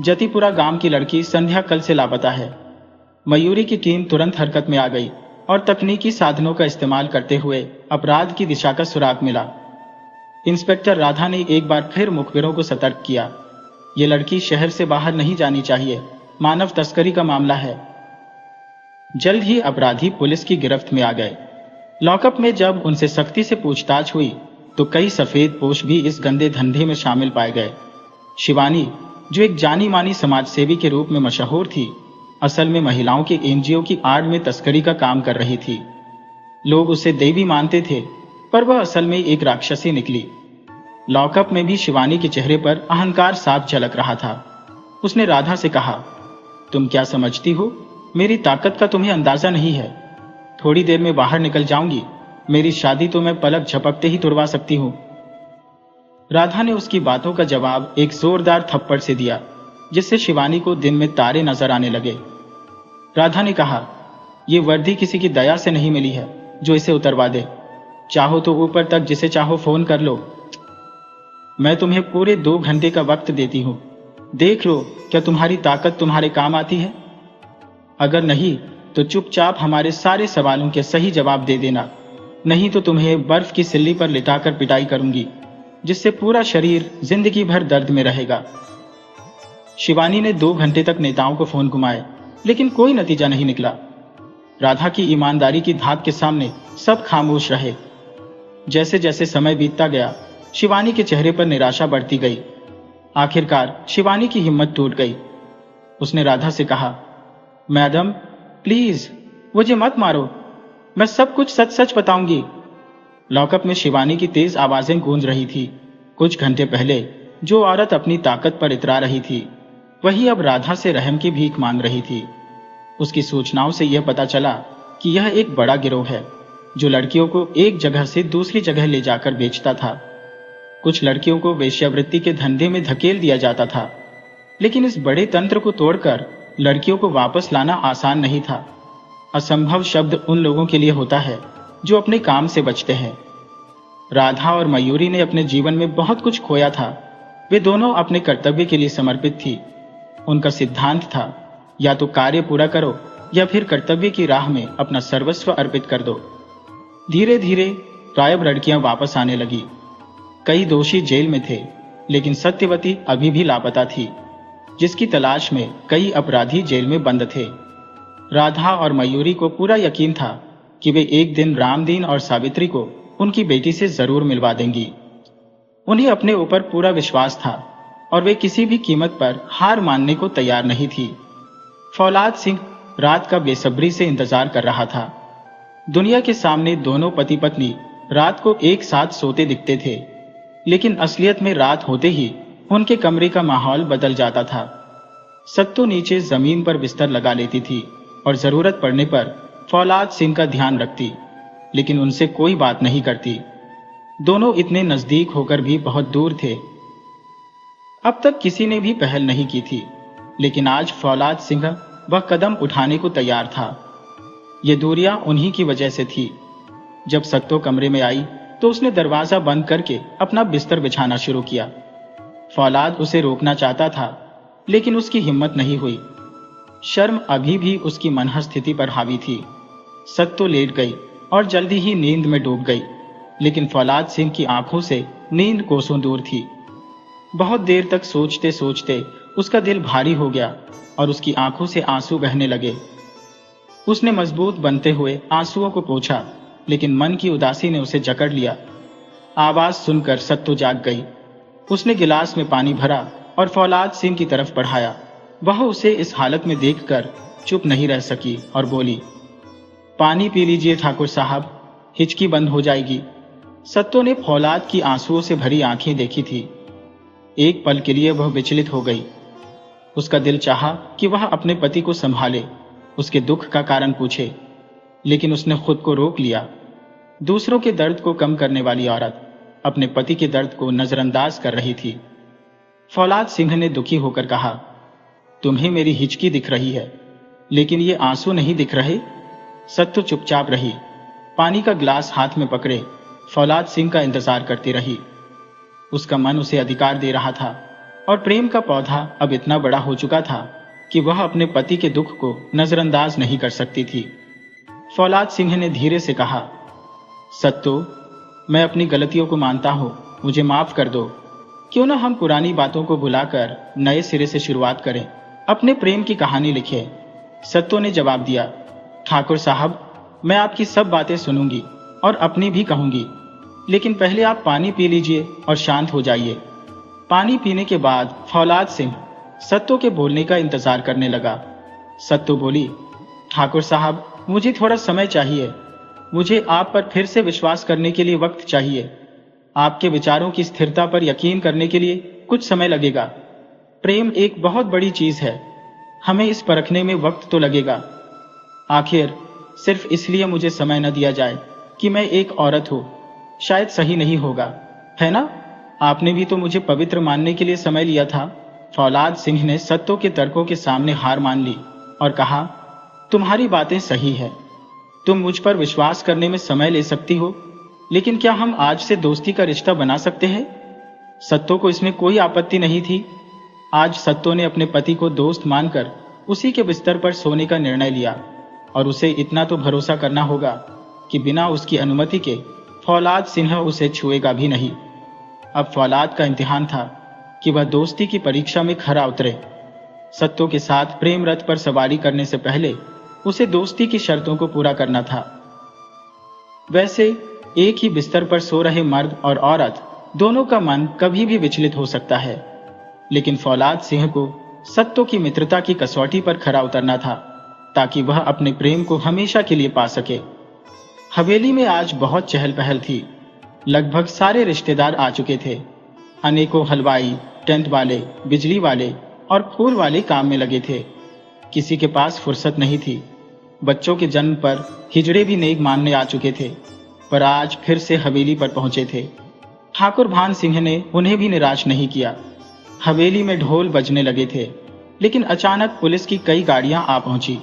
जतीपुरा गांव की लड़की संध्या कल से लापता है। मयूरी की टीम तुरंत हरकत में आ गई और तकनीकी साधनों का इस्तेमाल करते हुए अपराध की दिशा का सुराग मिला। इंस्पेक्टर राधा ने एक बार फिर मुखबिरों को सतर्क किया। ये लड़की शहर से बाहर नहीं जानी चाहिए, मानव तस्करी का मामला है। जल्द ही अपराधी पुलिस की गिरफ्त में आ गए। लॉकअप में जब उनसे सख्ती से पूछताछ हुई तो कई सफेद पोश भी इस गंदे धंधे में शामिल पाए गए। शिवानी, जो एक जानी मानी समाज सेवी के रूप में मशहूर थी, असल में महिलाओं के एनजीओ की आड़ में तस्करी का काम कर रही थी। लोग उसे देवी मानते थे, पर वह असल में एक राक्षसी निकली। लॉकअप में भी शिवानी के चेहरे पर अहंकार साफ झलक रहा था। उसने राधा से कहा, तुम क्या समझती हो? मेरी ताकत का तुम्हें अंदाजा नहीं है। थोड़ी देर में बाहर निकल जाऊंगी। मेरी शादी तो मैं पलक झपकते ही तुड़वा सकती हूं। राधा ने उसकी बातों का जवाब एक जोरदार थप्पड़ से दिया, जिससे शिवानी को दिन में तारे नजर आने लगे। राधा ने कहा, यह वर्दी किसी की दया से नहीं मिली है जो इसे उतरवा दे। चाहो तो ऊपर तक जिसे चाहो फोन कर लो। मैं तुम्हें पूरे 2 घंटे का वक्त देती हूं। देख लो क्या तुम्हारी ताकत तुम्हारे काम आती है। अगर नहीं तो चुपचाप हमारे सारे सवालों के सही जवाब दे देना, नहीं तो तुम्हें बर्फ की सिल्ली पर लिटाकर पिटाई करूंगी, जिससे पूरा शरीर जिंदगी भर दर्द में रहेगा। शिवानी ने 2 घंटे तक नेताओं को फोन घुमाए, लेकिन कोई नतीजा नहीं निकला। राधा की ईमानदारी की धाक के सामने सब खामोश रहे। जैसे जैसे समय बीतता गया, शिवानी के चेहरे पर निराशा बढ़ती गई। आखिरकार शिवानी की हिम्मत टूट गई। उसने राधा से कहा, मैडम प्लीज मुझे मत मारो, मैं सब कुछ सच सच बताऊंगी। लॉकअप में शिवानी की तेज आवाजें गूंज रही थी। कुछ घंटे पहले जो औरत अपनी ताकत पर इतरा रही थी, वही अब राधा से रहम की भीख मांग रही थी। उसकी सूचनाओं से यह पता चला कि यह एक बड़ा गिरोह है जो लड़कियों को एक जगह से दूसरी जगह ले जाकर बेचता था। कुछ लड़कियों को वेश्यावृत्ति के धंधे में धकेल दिया जाता था, लेकिन इस बड़े तंत्र को तोड़कर लड़कियों को वापस लाना आसान नहीं था। असंभव शब्द उन लोगों के लिए होता है जो अपने काम से बचते हैं। राधा और मयूरी ने अपने जीवन में बहुत कुछ खोया था। वे दोनों अपने कर्तव्य के लिए समर्पित थी। उनका सिद्धांत था, या तो कार्य पूरा करो या फिर कर्तव्य की राह में अपना सर्वस्व अर्पित कर दो। धीरे धीरे गायब लड़कियां वापस आने लगी। कई दोषी जेल में थे, लेकिन सत्यवती अभी भी लापता थी, जिसकी तलाश में कई अपराधी जेल में बंद थे। राधा और मयूरी को पूरा यकीन था कि वे एक दिन रामदीन और सावित्री को उनकी बेटी से जरूर मिलवा देंगी। उन्हें अपने ऊपर पूरा विश्वास था और वे किसी भी कीमत पर हार मानने को तैयार नहीं थी। फौलाद सिंह रात का बेसब्री से इंतजार कर रहा था। दुनिया के सामने दोनों पति पत्नी रात को एक साथ सोते दिखते थे, लेकिन असलियत में रात होते ही उनके कमरे का माहौल बदल जाता था। सत्तू नीचे जमीन पर बिस्तर लगा लेती थी और जरूरत पड़ने पर फौलाद सिंह का ध्यान रखती, लेकिन उनसे कोई बात नहीं करती। दोनों इतने नजदीक होकर भी बहुत दूर थे। अब तक किसी ने भी पहल नहीं की थी, लेकिन आज फौलाद सिंह वह कदम उठाने को तैयार था। ये दूरियां उन्हीं की वजह से थी। जब सत्तो कमरे में आई तो उसने दरवाजा बंद करके अपना बिस्तर बिछाना शुरू किया। फौलाद उसे रोकना चाहता था, लेकिन उसकी हिम्मत नहीं हुई। शर्म अभी भी उसकी मनह स्थिति पर हावी थी। सत्तो लेट गई और जल्दी ही नींद में डूब गई, लेकिन फौलाद सिंह की आंखों से नींद कोसों दूर थी। बहुत देर तक सोचते सोचते उसका दिल भारी हो गया और उसकी आंखों से आंसू बहने लगे। उसने मजबूत बनते हुए आंसुओं को पोंछा, लेकिन मन की उदासी ने उसे जकड़ लिया। आवाज सुनकर सत्तो जाग गई। उसने गिलास में पानी भरा और फौलाद सिंह की तरफ बढ़ाया। वह उसे इस हालत में देखकर चुप नहीं रह सकी और बोली, पानी पी लीजिए ठाकुर साहब, हिचकी बंद हो जाएगी। सत्तो ने फौलाद की आंसुओं से भरी आंखें देखी थी। एक पल के लिए वह विचलित हो गई। उसका दिल चाहा कि वह अपने पति को संभाले, उसके दुख का कारण पूछे, लेकिन उसने खुद को रोक लिया। दूसरों के दर्द को कम करने वाली औरत अपने पति के दर्द को नजरअंदाज कर रही थी। फौलाद सिंह ने दुखी होकर कहा, तुम्हें मेरी हिचकी दिख रही है, लेकिन ये आंसू नहीं दिख रहे। सत्तो चुपचाप रही, पानी का गिलास हाथ में पकड़े फौलाद सिंह का इंतजार करती रही। उसका मन उसे अधिकार दे रहा था और प्रेम का पौधा अब इतना बड़ा हो चुका था कि वह अपने पति के दुख को नजरअंदाज नहीं कर सकती थी। फौलाद सिंह ने धीरे से कहा, सत्तो, मैं अपनी गलतियों को मानता हूं, मुझे माफ कर दो। क्यों ना हम पुरानी बातों को भुलाकर नए सिरे से शुरुआत करें, अपने प्रेम की कहानी लिखें। सत्तो ने जवाब दिया, ठाकुर साहब, मैं आपकी सब बातें सुनूंगी और अपनी भी कहूंगी, लेकिन पहले आप पानी पी लीजिए और शांत हो जाइए। पानी पीने के बाद फौलाद सिंह सत्तो के बोलने का इंतजार करने लगा। सत्तो बोली, ठाकुर साहब, मुझे थोड़ा समय चाहिए। मुझे आप पर फिर से विश्वास करने के लिए वक्त चाहिए। आपके विचारों की स्थिरता पर यकीन करने के लिए कुछ समय लगेगा। प्रेम एक बहुत बड़ी चीज है, हमें इस परखने में वक्त तो लगेगा। आखिर सिर्फ इसलिए मुझे समय न दिया जाए कि मैं एक औरत हूं, शायद सही नहीं होगा, है ना? आपने भी तो मुझे पवित्र मानने के लिए समय लिया था। फौलाद सिंह ने सत्तो के तर्कों के सामने हार मान ली और कहा, तुम्हारी बातें सही है, तुम मुझ पर विश्वास करने में समय ले सकती हो, लेकिन क्या हम आज से दोस्ती का रिश्ता बना सकते हैं? सत्तो को इसमें कोई आपत्ति नहीं थी। आज सत्तो ने अपने पति को दोस्त मानकर उसी के बिस्तर पर सोने का निर्णय लिया और उसे इतना तो भरोसा करना होगा कि बिना उसकी अनुमति के फौलाद सिंह उसे छुएगा भी नहीं। अब फौलाद का इम्तिहान था कि वह दोस्ती की परीक्षा में खरा उतरे। सत्तो के साथ प्रेम रथ पर सवारी करने से पहले उसे दोस्ती की शर्तों को पूरा करना था। वैसे एक ही बिस्तर पर सो रहे मर्द और औरत दोनों का मन कभी भी विचलित हो सकता है, लेकिन फौलाद सिंह को सत्तो की मित्रता की कसौटी पर खरा उतरना था ताकि वह अपने प्रेम को हमेशा के लिए पा सके। हवेली में आज बहुत चहल पहल थी। लगभग सारे रिश्तेदार आ चुके थे। अनेकों हलवाई, टेंट वाले, बिजली वाले और फूल वाले काम में लगे थे। किसी के पास फुर्सत नहीं थी। बच्चों के जन्म पर हिजड़े भी नेक मानने आ चुके थे, पर आज फिर से हवेली पर पहुंचे थे। ठाकुर भान सिंह ने उन्हें भी निराश नहीं किया। हवेली में ढोल बजने लगे थे, लेकिन अचानक पुलिस की कई गाड़ियां आ पहुंची।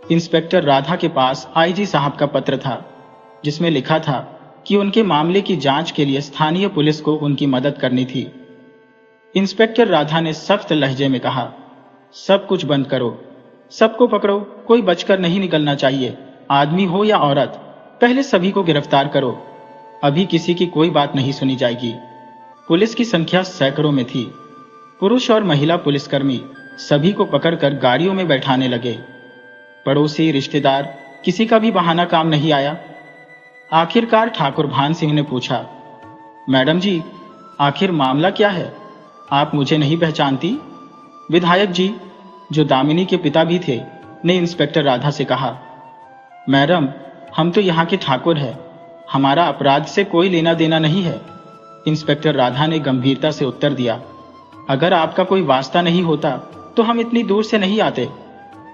इंस्पेक्टर राधा के पास आईजी साहब का पत्र था, जिसमें लिखा था कि उनके मामले की जांच के लिए स्थानीय पुलिस को उनकी मदद करनी थी। इंस्पेक्टर राधा ने सख्त लहजे में कहा, सब कुछ बंद करो, सबको पकड़ो, कोई बचकर नहीं निकलना चाहिए, आदमी हो या औरत, पहले सभी को गिरफ्तार करो। अभी किसी की कोई बात नहीं सुनी जाएगी। पुलिस की संख्या सैकड़ों में थी। पुरुष और महिला पुलिसकर्मी सभी को पकड़कर गाड़ियों में बैठाने लगे। पड़ोसी, रिश्तेदार, किसी का भी बहाना काम नहीं आया। आखिरकार ठाकुर भान सिंह ने पूछा, मैडम जी, आखिर मामला क्या है? आप मुझे नहीं पहचानती? विधायक जी, जो दामिनी के पिता भी थे, ने इंस्पेक्टर राधा से कहा। मैडम, हम तो यहाँ के ठाकुर हैं, हमारा अपराध से कोई लेना देना नहीं है। इंस्पेक्टर राधा ने गंभीरता से उत्तर दिया, अगर आपका कोई वास्ता नहीं होता तो हम इतनी दूर से नहीं आते।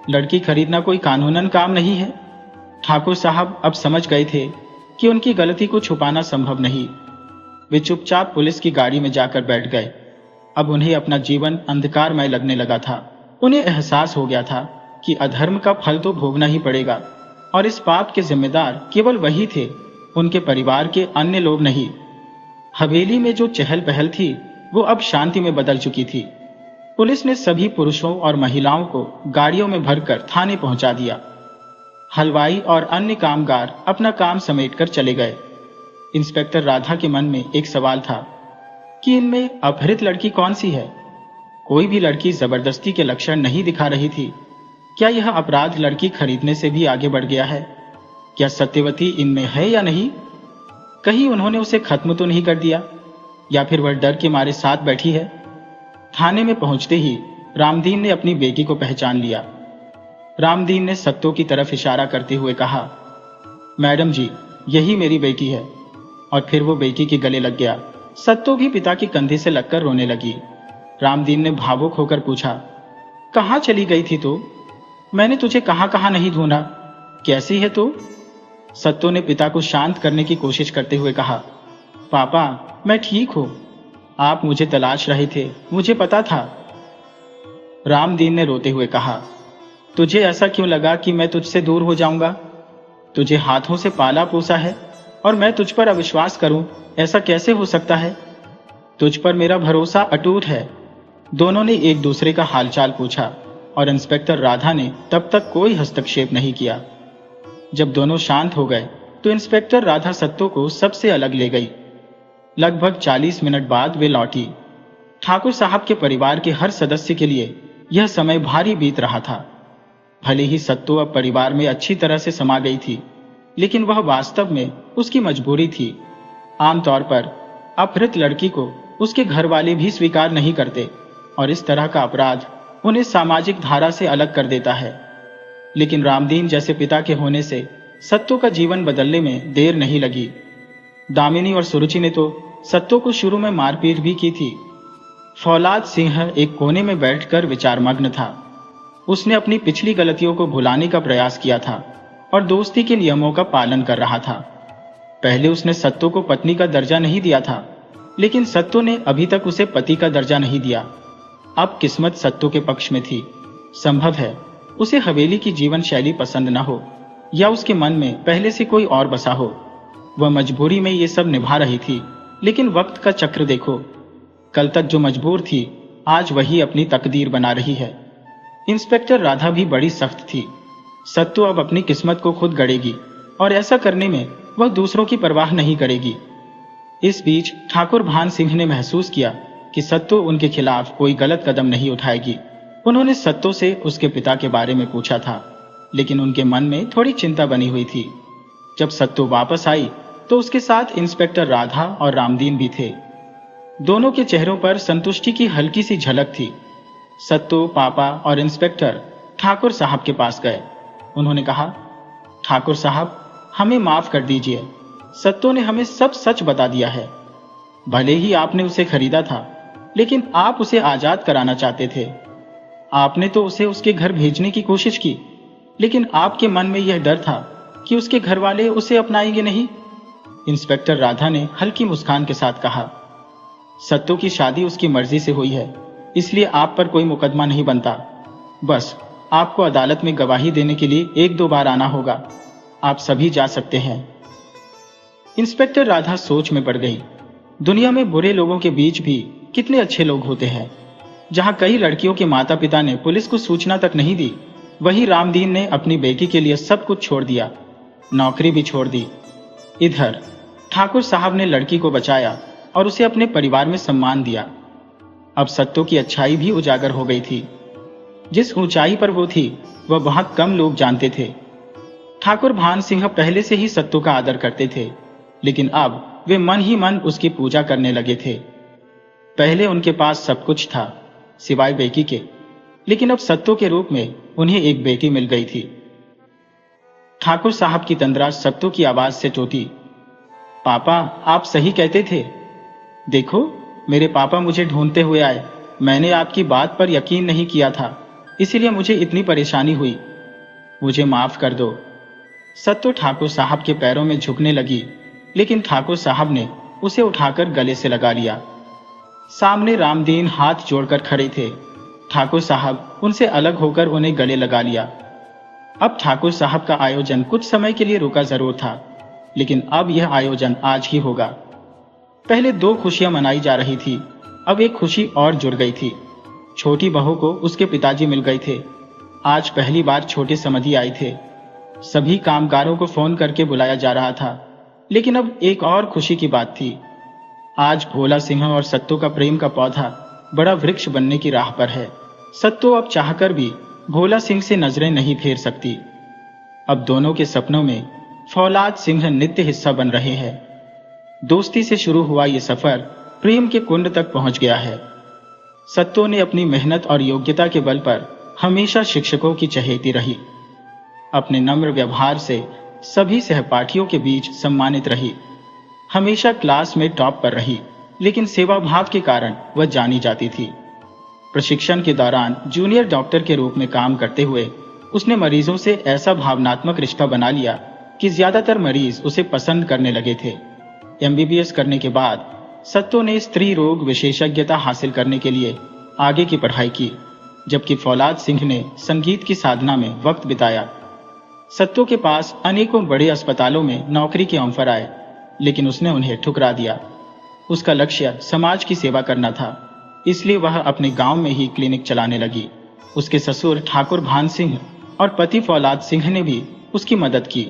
लड़की खरीदना कोई कानूनन काम नहीं है। ठाकुर साहब अब समझ गए थे कि उनकी गलती को छुपाना संभव नहीं। वे चुपचाप पुलिस की गाड़ी में जाकर बैठ गए। अब उन्हें अपना जीवन अंधकारमय लगने लगा था। उन्हें एहसास हो गया था कि अधर्म का फल तो भोगना ही पड़ेगा, और इस पाप के जिम्मेदार केवल वही थे, उनके परिवार के अन्य लोग नहीं। हवेली में जो चहल पहल थी वो अब शांति में बदल चुकी थी। पुलिस ने सभी पुरुषों और महिलाओं को गाड़ियों में भरकर थाने पहुंचा दिया। हलवाई और अन्य कामगार अपना काम समेटकर चले गए। इंस्पेक्टर राधा के मन में एक सवाल था कि इनमें अपहृत लड़की कौन सी है। कोई भी लड़की जबरदस्ती के लक्षण नहीं दिखा रही थी। क्या यह अपराध लड़की खरीदने से भी आगे बढ़ गया है? क्या सत्यवती इनमें है या नहीं? कहीं उन्होंने उसे खत्म तो नहीं कर दिया, या फिर वह डर के मारे साथ बैठी है? थाने में पहुंचते ही रामदीन ने अपनी बेटी को पहचान लिया। रामदीन ने सत्तो की तरफ इशारा करते हुए कहा, मैडम जी, यही मेरी बेटी है। और फिर वो बेटी के गले लग गया। सत्तो भी पिता के कंधे से लगकर रोने लगी। रामदीन ने भावुक होकर पूछा, कहाँ चली गई थी तू? मैंने तुझे कहाँ कहाँ नहीं ढूंढा। कैसी है तू? सत्तो ने पिता को शांत करने की कोशिश करते हुए कहा, पापा, मैं ठीक हूं। आप मुझे तलाश रहे थे, मुझे पता था। रामदीन ने रोते हुए कहा, तुझे ऐसा क्यों लगा कि मैं तुझसे दूर हो जाऊंगा? तुझे हाथों से पाला पोसा है और मैं तुझ पर अविश्वास करूं, ऐसा कैसे हो सकता है? तुझ पर मेरा भरोसा अटूट है। दोनों ने एक दूसरे का हालचाल पूछा और इंस्पेक्टर राधा ने तब तक कोई हस्तक्षेप नहीं किया। जब दोनों शांत हो गए तो इंस्पेक्टर राधा सत्तो को सबसे अलग ले गई। लगभग 40 मिनट बाद वे लौटी। ठाकुर साहब के परिवार के हर सदस्य के लिए यह समय भारी बीत रहा था। भले ही सत्तो अब परिवार में अच्छी तरह से समा गई थी, लेकिन वह वास्तव में उसकी मजबूरी थी। आमतौर पर अपहृत लड़की को उसके घर वाले भी स्वीकार नहीं करते और इस तरह का अपराध उन्हें सामाजिक धारा से अलग कर देता है। लेकिन रामदीन जैसे पिता के होने से सत्तो का जीवन बदलने में देर नहीं लगी। दामिनी और सुरुचि ने तो सत्तो को शुरू में मारपीट भी की थी। फौलाद सिंह एक कोने में बैठकर विचारमग्न था। उसने अपनी पिछली गलतियों को भुलाने का प्रयास किया था और दोस्ती के नियमों का पालन कर रहा था। पहले उसने सत्तो को पत्नी का दर्जा नहीं दिया था, लेकिन सत्तो ने अभी तक उसे पति का दर्जा नहीं दिया। अब किस्मत सत्तो के पक्ष में थी। संभव है उसे हवेली की जीवन शैली पसंद न हो, या उसके मन में पहले से कोई और बसा हो। वह मजबूरी में ये सब निभा रही थी, लेकिन वक्त का चक्र देखो। कल तक जो मजबूर थी, आज वही अपनी तकदीर बना रही है। इंस्पेक्टर राधा भी बड़ी सख्त थी। सत्तो अब अपनी किस्मत को खुद गढ़ेगी और ऐसा करने में वह दूसरों की परवाह नहीं करेगी। इस बीच ठाकुर भान सिंह ने महसूस किया कि सत्तो उनके खिलाफ कोई गलत कदम नहीं उठाएगी। उन्होंने सत्तो से उसके पिता के बारे में पूछा था, लेकिन उनके मन में थोड़ी चिंता बनी हुई थी। जब सत्तो वापस आई तो उसके साथ इंस्पेक्टर राधा और रामदीन भी थे। दोनों के चेहरों पर संतुष्टि की हल्की सी झलक थी। सत्तो, पापा और इंस्पेक्टर ठाकुर साहब के पास गए। उन्होंने कहा, ठाकुर साहब, हमें माफ कर दीजिए। सत्तो ने हमें सब सच बता दिया है। भले ही आपने उसे खरीदा था, लेकिन आप उसे आजाद कराना चाहते थे। आपने तो उसे उसके घर भेजने की कोशिश की, लेकिन आपके मन में यह डर था कि उसके घर वाले उसे अपनाएंगे नहीं। इंस्पेक्टर राधा ने हल्की मुस्कान के साथ कहा, सत्तो की शादी उसकी मर्जी से हुई है, इसलिए आप पर कोई मुकदमा नहीं बनता। बस आपको अदालत में गवाही देने के लिए 1-2 बार आना होगा। आप सभी जा सकते हैं। इंस्पेक्टर राधा सोच में पड़ गई। दुनिया में बुरे लोगों के बीच भी कितने अच्छे लोग होते हैं। जहां कई लड़कियों के माता पिता ने पुलिस को सूचना तक नहीं दी, वहीं रामदीन ने अपनी बेटी के लिए सब कुछ छोड़ दिया, नौकरी भी छोड़ दी। इधर ठाकुर साहब ने लड़की को बचाया और उसे अपने परिवार में सम्मान दिया। अब सत्तो की अच्छाई भी उजागर हो गई थी। जिस ऊंचाई पर वो थी, वह बहुत कम लोग जानते थे। ठाकुर भान सिंह पहले से ही सत्तो का आदर करते थे, लेकिन अब वे मन ही मन उसकी पूजा करने लगे थे। पहले उनके पास सब कुछ था, सिवाय बेटी के, लेकिन अब सत्तो के रूप में उन्हें एक बेटी मिल गई थी। ठाकुर साहब की तंद्रा सत्तो की आवाज से टूटी, पापा, आप सही कहते थे। देखो, मेरे पापा मुझे ढूंढते हुए आए। मैंने आपकी बात पर यकीन नहीं किया था, इसीलिए मुझे इतनी परेशानी हुई। मुझे माफ कर दो। सत्तो ठाकुर साहब के पैरों में झुकने लगी, लेकिन ठाकुर साहब ने उसे उठाकर गले से लगा लिया। सामने रामदीन हाथ जोड़कर खड़े थे। ठाकुर साहब उनसे अलग होकर उन्हें गले लगा लिया। अब ठाकुर साहब का आयोजन कुछ समय के लिए रुका जरूर था, लेकिन अब यह आयोजन आज ही होगा। पहले 2 खुशियां मनाई जा रही थी, अब एक खुशी और जुड़ गई थी। छोटी बहू को उसके पिताजी मिल गए थे। आज पहली बार छोटे समधी आए थे। सभी कामगारों को फोन करके बुलाया जा रहा था, लेकिन अब एक और खुशी की बात थी। आज भोला सिंह और सत्तू का प्रेम का पौधा बड़ा वृक्ष बनने की राह पर है। सत्तू अब चाहकर भी भोला सिंह से नजरें नहीं फेर सकती। अब दोनों के सपनों में फौलाद सिंह नित्य हिस्सा बन रहे हैं। दोस्ती से शुरू हुआ ये सफर प्रेम के कुंड तक पहुंच गया है। सत्तू ने अपनी मेहनत और योग्यता के बल पर हमेशा शिक्षकों की चहेती रही। अपने नम्र व्यवहार से सभी सहपाठियों के बीच सम्मानित रही। हमेशा क्लास में टॉप पर रही, लेकिन सेवा भाव के कारण वह जानी जाती थी। प्रशिक्षण के दौरान जूनियर डॉक्टर के रूप में काम करते हुए उसने मरीजों से ऐसा भावनात्मक रिश्ता बना लिया कि ज्यादातर मरीज उसे पसंद करने लगे थे। MBBS करने के बाद सत्तू ने स्त्री रोग विशेषज्ञता हासिल करने के लिए आगे की पढ़ाई की, जबकि फौलाद सिंह ने संगीत की साधना में वक्त बिताया। सत्तू के पास अनेकों बड़े अस्पतालों में नौकरी के ऑफर आए, लेकिन उसने उन्हें ठुकरा दिया। उसका लक्ष्य समाज की सेवा करना था, इसलिए वह अपने गांव में ही क्लिनिक चलाने लगी। उसके ससुर ठाकुर भान सिंह और पति फौलाद सिंह ने भी उसकी मदद की।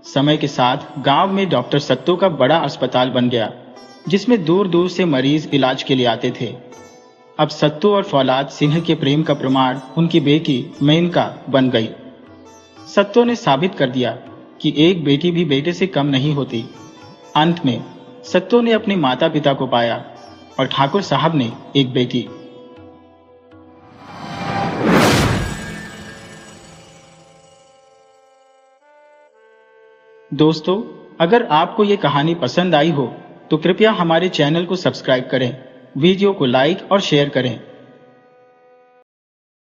समय के साथ गांव में डॉक्टर सत्तू का बड़ा अस्पताल बन गया, जिसमें दूर दूर से मरीज इलाज के लिए आते थे। अब सत्तू और फौलाद सिंह के प्रेम का प्रमाण उनकी बेटी मेनका बन गई। सत्तू ने साबित कर दिया कि एक बेटी भी बेटे से कम नहीं होती। अंत में सत्तू ने अपने माता पिता को पाया और ठाकुर साहब ने एक बेटी। दोस्तों, अगर आपको ये कहानी पसंद आई हो तो कृपया हमारे चैनल को सब्सक्राइब करें, वीडियो को लाइक और शेयर करें